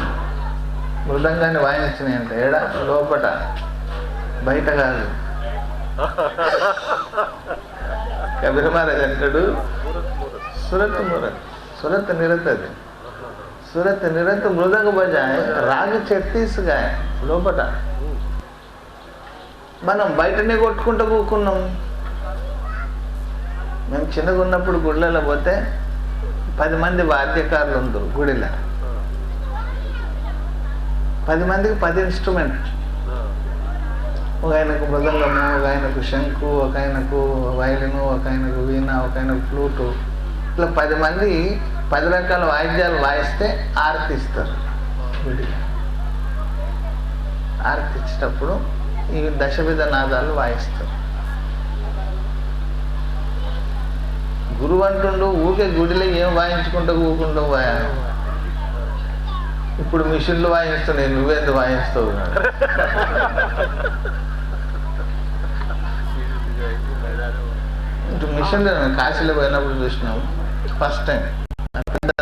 మృదంగాన్ని వాయించినాయి అంటే ఏడా లోపట, బయట కాదు. కబీర్ మహారాజ్ అంటాడు సురత్ మురత్, సురత్ నిరత్, అది సురత్ నిరత్ మృదంగ బజాయ్ రాగ 36 గాయ లోపట. మనం బయటనే కొట్టుకుంటూ కూకున్నాం. మేము చిన్నగా ఉన్నప్పుడు గుళ్ళలో పోతే 10 మంది వాద్యకారులు ఉంటారు గుడిలో, 10 మందికి 10 ఇన్స్ట్రుమెంట్. ఒక ఆయనకు మృదంగము, ఒక ఆయనకు శంకు, ఒక ఆయనకు వైలిను, ఒక ఆయనకు వీణ, ఒక ఆయనకు ఫ్లూటు. ఇట్లా 10 మంది 10 రకాల వాయిద్యాలు వాయిస్తే ఆరతి ఇస్తారు గుడిలో. ఆరతి ఇచ్చేటప్పుడు ఈ దశవిధ నాదాలు వాయిస్తారు. గురువు అంటుండు ఊకే గుడిలో ఏం వాయించుకుంటూ ఊకుంటూ పోయా, ఇప్పుడు మిషన్లు వాయిస్తున్నాయి, నువ్వేందు వాయిస్తావు. ఇటు మిషన్లో కాశీలో పోయినప్పుడు చూసినాం ఫస్ట్ టైం పెద్ద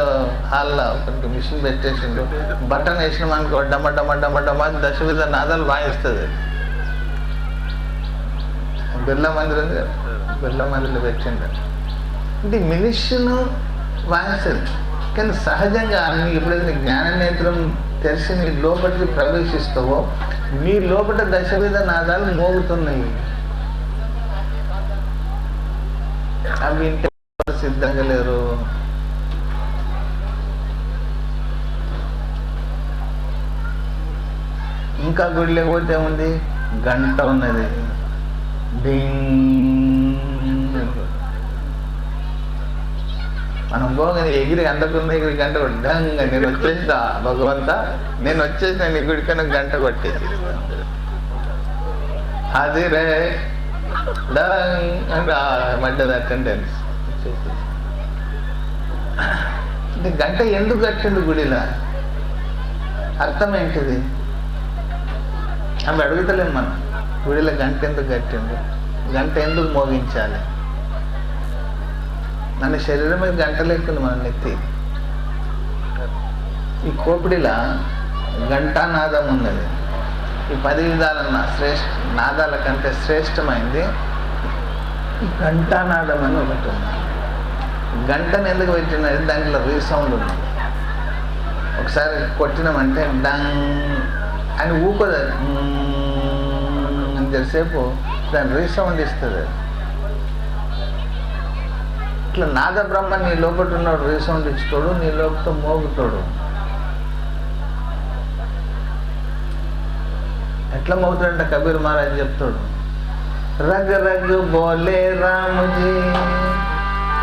హాల్లో ఒక మిషన్ పెట్టేసిండు. బటన్ వేసిన మనకు డమ్మ డమ్మ డమ్మ డమ్మ దశవిధ నాదాలు వాయిస్తుంది. బిర్లా మందిర్ ఉంది కదా, బిర్లా మందిర్లో పెట్టిండు. అంటే మిషన్ వాయిస్తుంది కానీ సహజంగా నీకు ఎప్పుడైతే నీ జ్ఞాన నేత్రం తెలిసి నీ లోపలికి ప్రవేశిస్తావో నీ లోపల దశవిధ నాదాలు మోగుతున్నాయి. అవి ఇంటి సిద్ధంగా లేరు. ఇంకా గుడి లేకపోతే ఉంది, గంట ఉన్నది. మనం పోగానే ఎగిరి అంతకున్న ఎగిరి గంట కొట్టి డంగా నేను వచ్చేస్తా భగవంత, నేను వచ్చేసిన నీ గుడికన్నా గంట కొట్టేసి అది రే మడ్డది అటెండెన్స్. అంటే గంట ఎందుకు కట్టిండు గుడిలా? అర్థం ఏంటిది? అవి అడుగుతలేం మనం. గుడిలో గంట ఎందుకు కట్టిండు, గంట ఎందుకు మోగించాలి? మన శరీరం మీద గంట లెక్కుంది మన నెత్తి. ఈ కోపిడిలా గంటానాదం ఉన్నది. ఈ 10 విధాల నాదాల కంటే శ్రేష్టమైంది ఈ గంటానాదం అని ఒకటి ఉంది. గంటను ఎందుకు పెట్టినది? దాంట్లో రీసౌండ్ ఉంది. ఒకసారి కొట్టినామంటే డంగ్ అని ఊపదు, అని తెలిసేపు దాని రీసౌండ్ ఇస్తుంది. ఇట్లా నాద బ్రహ్మ నీ లోపల ఉన్నాడు, రీసౌండ్ ఇచ్చుతాడు, నీ లోపల మోగుతాడు. ఎట్లా మోగుతాడంటే కబీర్ మహారాజ్ చెప్తాడు, రగ్ రగ్ బోలే రాముజీ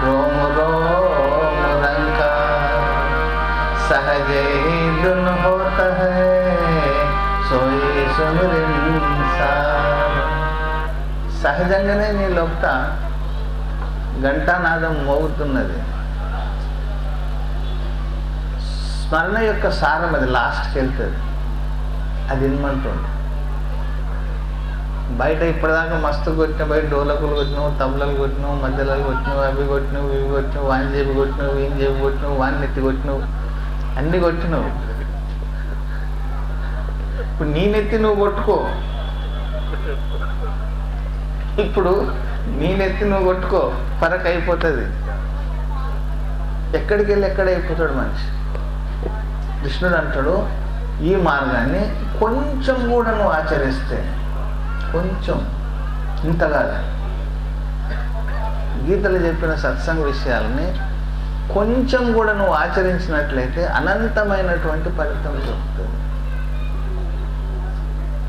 రోమ్ రోమ్ రంకా సహజే దున్ హోత హై సోయి సుమరిన్సాన్. సహజంగానే నీ లోపల ఘంటానాదం మోగుతున్నది. స్మరణ యొక్క సారం అది లాస్ట్కి వెళ్తుంది. అది ఇన్మంటుంది. బయట ఇప్పటిదాకా మస్తు కొట్టినావు, బయట డోలకులు కొట్టినావు, తబలలు కొట్టినావు, మధ్యలాలు కొట్టినావు, అవి కొట్టినావు, ఇవి కొట్టినావు, వాన్ జేబు కొట్టినావు, వీన్ జేబు కొట్టినావు, వాన్ నెత్తి కొట్టినావు, అన్నీ కొట్టినావు. ఇప్పుడు నీ నెత్తి నువ్వు కొట్టుకో. ఇప్పుడు నీ నెత్తి నువ్వు కొట్టుకో, ఫరక్ అయిపోతుంది. ఎక్కడికి వెళ్ళి ఎక్కడ అయిపోతాడు మనిషి. కృష్ణుడు అంటాడు, ఈ మార్గాన్ని కొంచెం కూడా నువ్వు ఆచరిస్తే, కొంచెం ఇంతగా గీతలు చెప్పిన సత్సంగ విషయాలని కొంచెం కూడా నువ్వు ఆచరించినట్లయితే అనంతమైనటువంటి ఫలితం దొరుకుతుంది.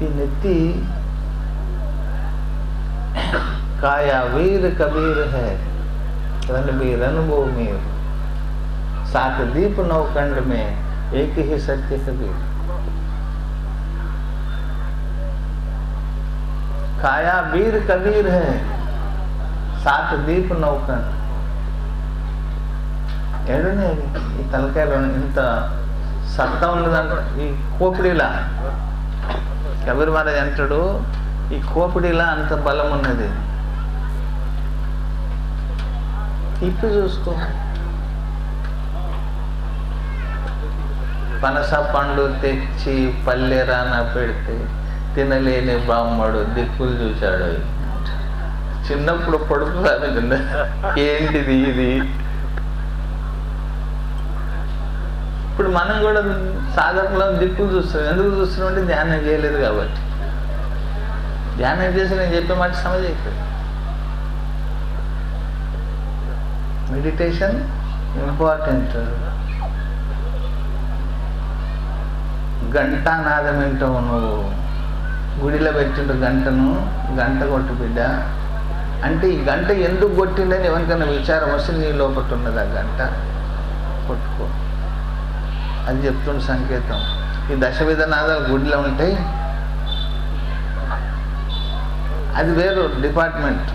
ఈ నెత్తి కాయా వీర్ కబీర్ హై రణబీర్ అనుభవ్ మీర్ సాత్ దీప్ నౌఖండ్ మే ఏక్ హి సత్య కబీర్. కాయా వీర్ కబీర్ హై సాత్ దీప్ నౌఖండ్. ఏడనే ఈ తలకాయలో ఇంత సత్తా ఉన్నదంట. ఈ కోపిడిలా కబీర్ మహారాజ్ అంటాడు, ఈ కోపిడిలా అంత బలం ఉన్నది. ఇప్పు చూసుకో. పనస పండు తెచ్చి పల్లెరాన పెడితే తినలేని బ్రాహ్మడు దిక్కులు చూశాడు. చిన్నప్పుడు పొడుపు సాగుతుంది, ఏంటిది ఇది? ఇప్పుడు మనం కూడా సాధకులో దిక్కులు చూస్తున్నాం. ఎందుకు చూస్తున్నాం అంటే ధ్యానం చేయలేదు కాబట్టి. ధ్యానం చేసి నేను చెప్పే మాట సమజ్ అవుతుంది. Meditation important. గంటానాదం వింటావు నువ్వు. గుడిలో పెట్టిండు గంటను, గంట కొట్టు బిడ్డ అంటే ఈ గంట ఎందుకు కొట్టిందని ఎవరికైనా విచారం వస్తే నీ లోపల ఉన్నది ఆ గంట కొట్టుకో. అది చెప్తున్న సంకేతం. ఈ దశవిధ నాదాలు గుడిలో ఉంటాయి, అది వేరు డిపార్ట్మెంట్,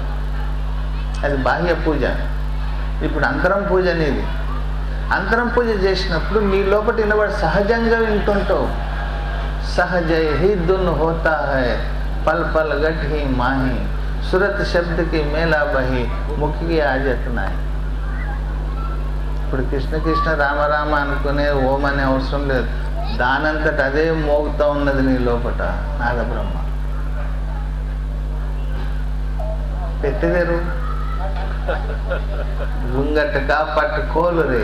అది బాహ్య పూజ. ఇప్పుడు అంతరం పూజ అనేది. అంతరం పూజ చేసినప్పుడు నీ లోపల వినబడి సహజంగా వింటుంటావు. సహజ హి దున్ హోతా హై పల్ పల్ గట్ హి మాహి సురత్ శబ్దకి మేలా బహి ముఖికి ఆజత్ నాయ్. ఇప్పుడు కృష్ణ కృష్ణ రామ రామ అనుకునే ఓం అనే అవసరం లేదు. దానంతట అదే మోగుతూ ఉన్నది నీ లోపట నాదబ్రహ్మ. పెట్టిదేరు గుంగట్టగా పట్టు కోలు రే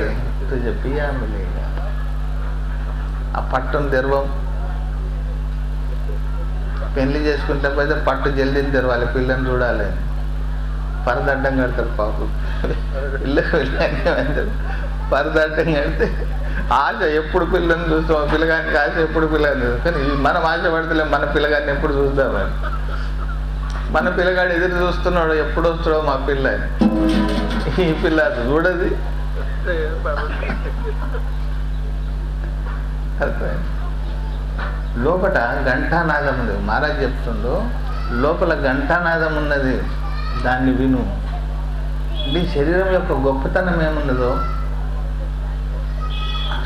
తుజ పియా మిలేగా. ఆ పట్టును తెరవం. పెళ్లి చేసుకుంటే పోతే పట్టు జల్దీని తెరవాలి, పిల్లని చూడాలి. పరదడ్డం కడతారు పాపం. పిల్లలు పరదడ్డం కడితే ఆశ ఎప్పుడు పిల్లని చూస్తాం, పిల్లగానికి ఆశ ఎప్పుడు పిల్లగాని చూస్తాం. కానీ మనం ఆశ పడతలేం మన పిల్లగాడిని ఎప్పుడు చూద్దామని. మన పిల్లగాడు ఎదురు చూస్తున్నాడు, ఎప్పుడు వస్తాడో మా పిల్ల. ఈ పిల్ల చూడది. అర్థమైంది. లోపల ఘంటానాదం ఉంది. మహారాజ్ చెప్తుండో లోపల ఘంటానాదం ఉన్నది, దాన్ని విను. నీ శరీరం యొక్క గొప్పతనం ఏమున్నదో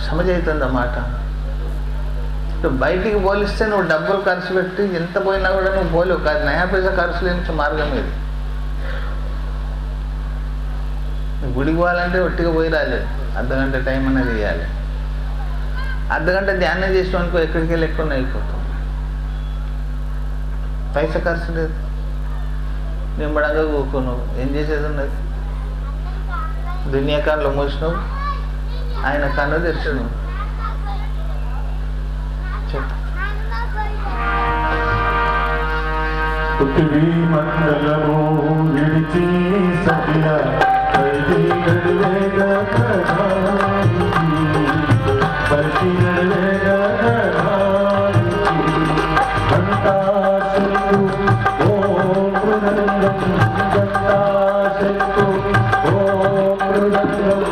సమజవుతుందన్నమాట. ఇప్పుడు బయటికి పోలిస్తే నువ్వు డబ్బులు ఖర్చు పెట్టి ఎంత పోయినా కూడా నువ్వు పోలేవు. కాదు, నయా పైసా ఖర్చు లేని మార్గం ఇది. గుడికి పోవాలంటే ఒట్టిగా పోయి రాలేదు, అర్ధగంట టైం అనేది ఇవ్వాలి. అర్ధగంట ధ్యానం చేసిన అనుకో ఎక్కడికి వెళ్ళి ఎక్కువ అయిపోతాం. పైసా ఖర్చు లేదు, నిమ్మడంగా కూకున్నావు. ఏం చేసేది ఉన్నది? దునియా కాళ్ళు మూసినావు, ఆయన కన్ను తెరిచినావు. చెప్పు. పృథివీ మండలము విడిచి సఖ్య పైకి నడివేగా కథానికి, పైకి నడివేగా కథానికి. ఘంటాశక్తు ఓం మృదంగం, ఘంటాశక్తు ఓం మృదంగం.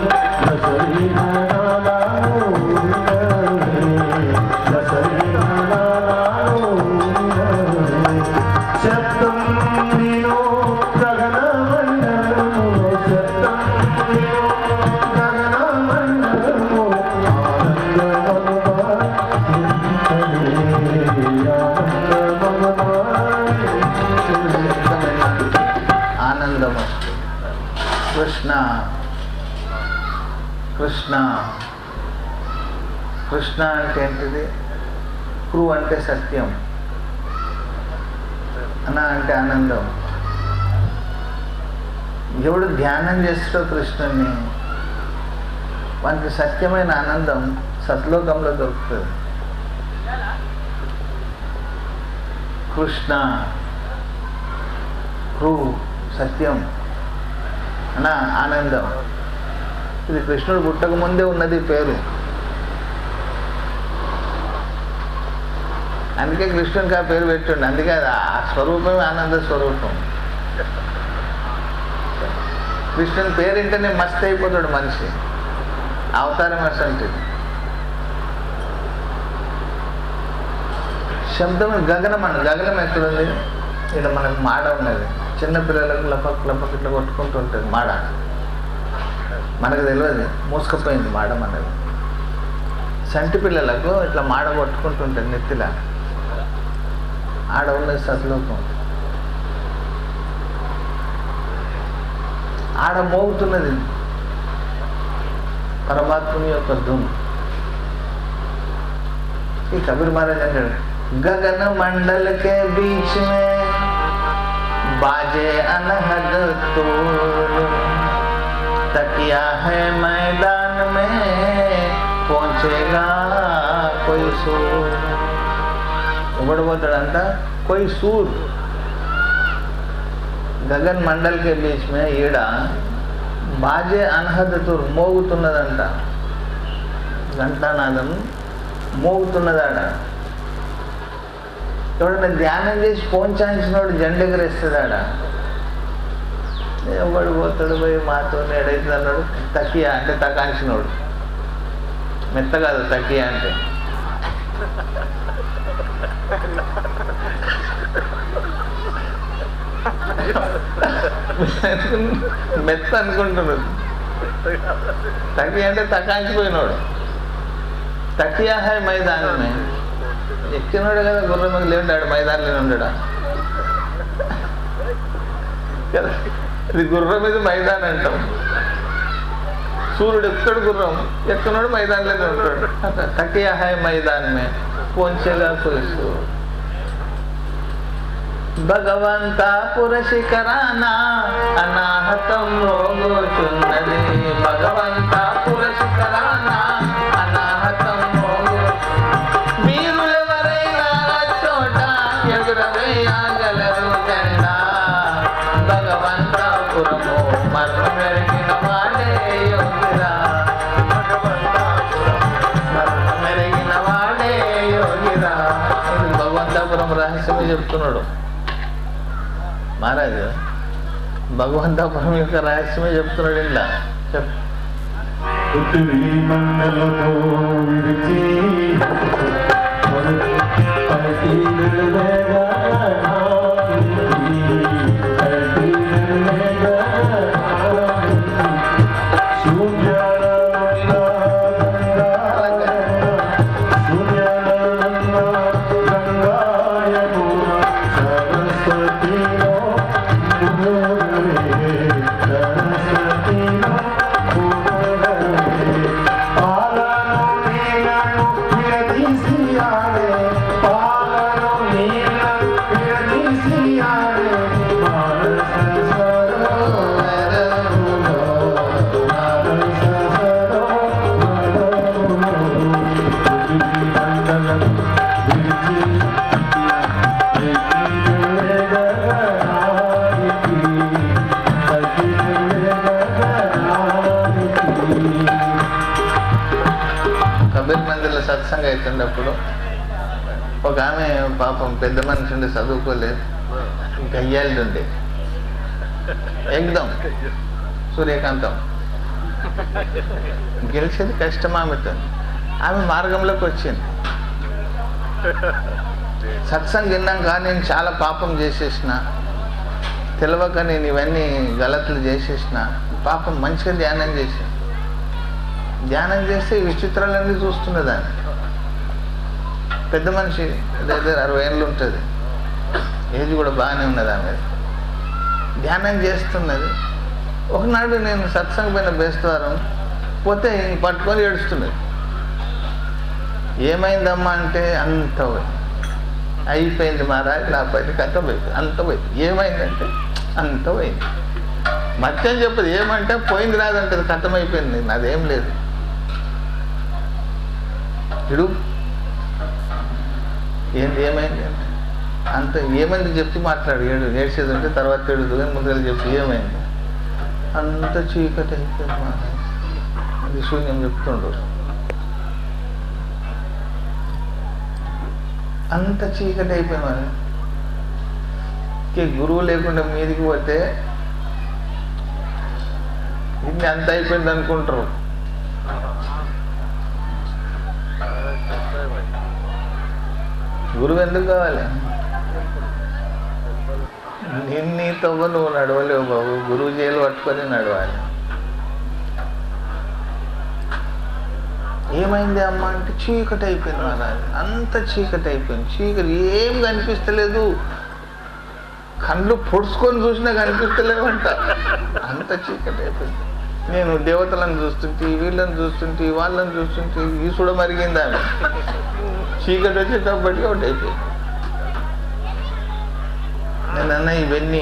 ఆనందము. కృష్ణ కృష్ణ కృష్ణ అంటే ఏంటిది? కృ అంటే సత్యం, అన అంటే ఆనందం. ఎవడు ధ్యానం చేస్తాడో కృష్ణుని, వానికి సత్యమైన ఆనందం సత్లోకంలో దొరుకుతుంది. కృష్ణ కృ సత్యం, అన ఆనందం. ఇది కృష్ణుడు పుట్టక ముందే ఉన్నది పేరు. అందుకే కృష్ణునికి ఆ పేరు పెట్టండి. అందుకే ఆ స్వరూపమే ఆనంద స్వరూపం. కృష్ణుని పేరింటనే మస్త్ అయిపోతాడు మనిషి. అవతారం అసంటిది. శబ్దం గగనం అన్న. గగనం ఎక్కడుంది? ఇక్కడ మనకు మాడ ఉన్నది. చిన్నపిల్లలకు లపక్ లపక్ ఇట్లా కొట్టుకుంటూ ఉంటుంది మాడ. మనకు తెలియదు, మూసుకపోయింది మాడ మనది. సంటి పిల్లలకు ఇట్లా మాడ కొట్టుకుంటుంటుంది నెత్తిలా. ఆడ ఉన్నది సత్లోకం. ఆడ మోగుతున్నది పరమాత్మ యొక్క ధూమ్. ఈ కబీర్ మహారాజ్ అంటాడు, గగన మండల్ కే బీచ్ మే बाजे अनहद तोर, तकिया है मैदान में पहुंचेगा कोई सूर. ఇవ్వడబోతాడంట कोई सूर. గగన్ మండల్ కే బీచ్ మే ఈడ బాజే అనహద్ తూర్ మోగుతున్నదంట. ఘంటానాదం మోగుతున్నదాడ. ఎవడన్నా ధ్యానం చేసి ఫోన్ చాయించినోడు జెండెగరేస్తాడా? ఎవడు పోతాడు పోయి మాతో ఎడైతుంది అన్నాడు. తకియా అంటే తకాంచినోడు. మెత్త కాదు తకియా అంటే. మెత్త అనుకుంటున్నాడు. తకియా అంటే తకాంచిపోయినోడు. తకియా హై మైదానమే. ఎక్కినాడు కదా గుర్రం మీద లేవుంటాడు, మైదానంలో ఉండడా. కదా, ఇది గుర్రం మీద మైదాన్ అంటాం. సూర్యుడు ఎక్కడ గుర్రం ఎక్కడోడు మైదాన్లోనే ఉంటాడు. తకియా హై మైదాన్ మే పోంచేగా కోసు భగవంత పురశిఖరాన అనాహతం మోగోచున్నది. భగవంత పురశిఖరాన అనాహతం మీరు ఎవరైనా చోట ఎగురవేయగలరు జెండా. భగవంత పురము మర్మెరిగిన వాడే యోగిరా. మర్మెరిగిన వాడే యోగిరా. భగవంతాపురం రహస్యమే చెప్తున్నాడు మహారాజు. భగవంతాపురం యొక్క రహస్యమే చెప్తున్నాడు. ఇలా పృథివీ మండలము విడిచి పైకి వెళ్ళగా కబీర్ మందిర్లో సత్సంగం అవుతున్నప్పుడు ఒక ఆమె పాపం పెద్ద మనిషి ఉండి చదువుకోలేదు, గయ్యాళ్ళు ఉండే ఎగ్దాం సూర్యకాంతం గెలిచేది కష్టం ఆమెతో. ఆమె మార్గంలోకి వచ్చింది. సత్సంగం విన్నాక నేను చాలా పాపం చేసేసిన, తెలియక నేను ఇవన్నీ గలతులు చేసేసిన. పాపం మంచిగా ధ్యానం చేసి ధ్యానం చేస్తే ఈ విచిత్రాలన్నీ చూస్తున్నదాన్ని. పెద్ద మనిషి దగ్గర 60 ఏళ్ళు ఉంటుంది, ఏజ్ కూడా బాగానే ఉన్నది. ఆమె ధ్యానం చేస్తున్నది. ఒకనాడు నేను సత్సంగం పైన బేస్తవారం పోతే పట్టుకొని ఏడుస్తున్నది. ఏమైందమ్మా అంటే అంత అయిపోయింది మహారాజ్, నా పైన కథ పోయింది, అంత పోయింది. ఏమైందంటే అంత పోయింది. మత్యం చెప్పదు. ఏమంటే పోయింది రాదంటే కథమైపోయింది, నాదేం లేదు. ఇడు ఏంటి ఏమైంది అంటే అంత ఏమైంది చెప్పి మాట్లాడు. ఏడ్చేది ఉంటే తర్వాత ఏడుదు కానీ ముందుగా చెప్పి ఏమైంది. అంత చీకటి అయిపోయింది మహారాజ్, అది శూన్యం చెప్తుండ్రు. అంత చీకటి అయిపోయింది మహారాజ్. గురువు లేకుండా మీదికి పోతే ఇది అంత అయిపోయింది అనుకుంటారు. గురువు ఎందుకు కావాలి? నీతో నువ్వు నడవలేవు బాబు, గురువు జైలు పట్టుకొని నడవాలి. ఏమైంది అమ్మ అంటే చీకటి అయిపోయింది మహారాజ్, అంత చీకటి అయిపోయింది. చీకటి ఏం కనిపిస్తలేదు, కళ్ళు పొడుచుకొని చూసినా కనిపిస్తలేవంట, అంత చీకటి అయిపోయింది. నేను దేవతలను చూస్తుంటే, వీళ్ళని చూస్తుంటే, వాళ్ళని చూస్తుంటే ఈ చూడ మరిగింది ఆమె. చీకటి వచ్చేటప్పటికి ఒకటి అయిపోయింది. నేను అన్న ఇవన్నీ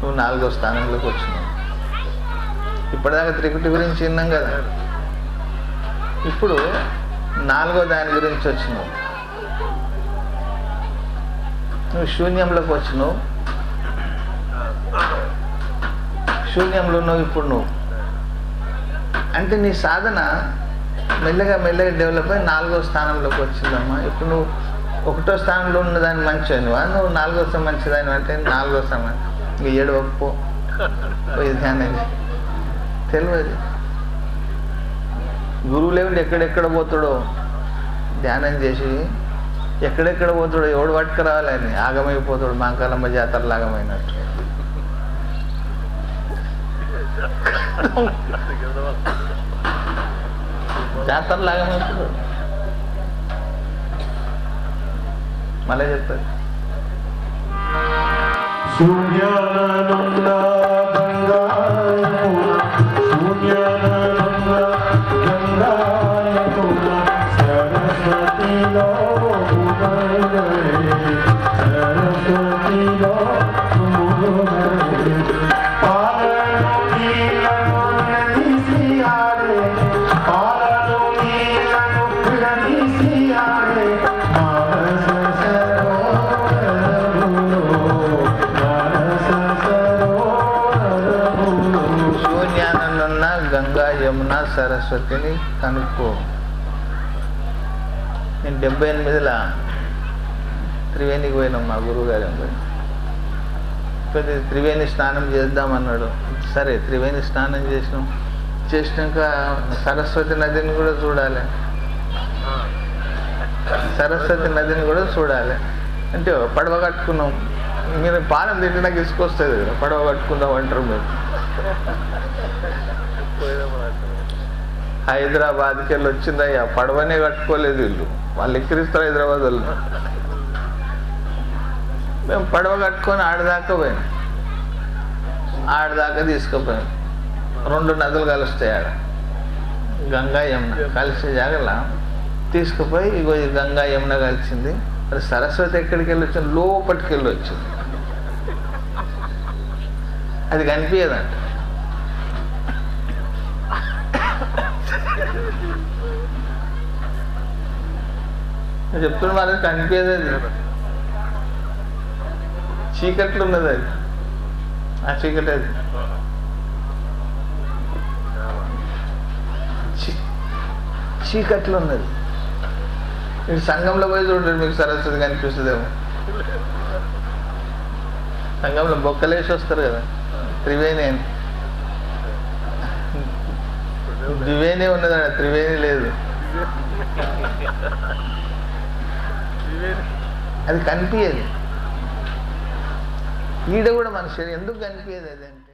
నువ్వు 4వ స్థానంలోకి వచ్చినావు. ఇప్పటిదాకా త్రికుటి గురించి విన్నాం కదా, ఇప్పుడు 4వ దాని గురించి వచ్చినావు. నువ్వు శూన్యంలోకి వచ్చినావు, శూన్యంలో ఉన్నావు ఇప్పుడు నువ్వు. అంటే నీ సాధన మెల్లగా మెల్లగా డెవలప్ అయ్యి 4వ స్థానంలోకి వచ్చిందమ్మా. ఇప్పుడు నువ్వు 1వ స్థానంలో ఉన్నదాన్ని మంచిదానివా, నువ్వు 4వ స్థానం మంచిదాని అంటే 4వ స్థానం ఇంక 7 పోయి ధ్యానం తెలియదు. గురువు లేకుండా ఎక్కడెక్కడ పోతాడో ధ్యానం చేసి ఎక్కడెక్కడ పోతాడో ఎవడు పట్టుకు రావాలని ఆగమైపోతాడు. మాంకాలమ్మ జాతరలు ఆగమైనట్టు జాతరలు ఆగమైపోతాడు. మళ్ళీ చెప్తాడు శూన్యాననున్న గంగా యమున శూన్యాననున్న గంగా యమున సరస్వతిలో ఉదయరే సరస్వతిలో ఉదయరే పాలను నీలను నదిసి ఆడే పాలను నీలను నదిసి ఆడే మానస శూన్యాననున్న గంగా యమున సరస్వతిని కనుక్కో. నేను 78లో త్రివేణికి పోయినాం మా గురువుగారు పోయి త్రివేణి స్నానం చేద్దామన్నాడు. సరే త్రివేణి స్నానం చేసినాక సరస్వతి నదిని కూడా చూడాలి, సరస్వతి నదిని కూడా చూడాలి అంటే పడవ కట్టుకున్నాం. మీరు పానం తింటే నాకు ఇసుకొస్తుంది కదా, పడవ కట్టుకుందాం అంటారు మీరు. హైదరాబాద్కి వెళ్ళి వచ్చిందయ్యా, పడవనే కట్టుకోలేదు వీళ్ళు, వాళ్ళు ఎక్కిరిస్తారు హైదరాబాద్ వాళ్ళు. మేము పడవ కట్టుకొని ఆడదాకా పోయాం, ఆడదాకా తీసుకుపోయాం. 2 నదులు కలుస్తాయి ఆడ, గంగా యమున కలిసే జాగలా తీసుకుపోయి ఇగో ఈ గంగా యమున కలిసింది. మరి సరస్వతి ఎక్కడికి వెళ్ళి వచ్చింది? లోపలికి వెళ్ళి వచ్చింది. అది కనిపించదంట. చెప్తున్నా మరి కనిపించదు, అది చీకట్లు ఉన్నది, అది ఆ చీకటి అది చీకట్లు ఉన్నది. మీరు సంఘంలో పోయి చూడండి, మీకు సరస్వతి కనిపిస్తుందేమో. సంఘంలో బొక్కలేసి వస్తారు కదా, త్రివేణి అని. ద్వివేణి ఉన్నదా, త్రివేణి లేదు. అది కనిపించదు. ఈడ కూడా మనిషి ఎందుకు కనిపించదు అది అంటే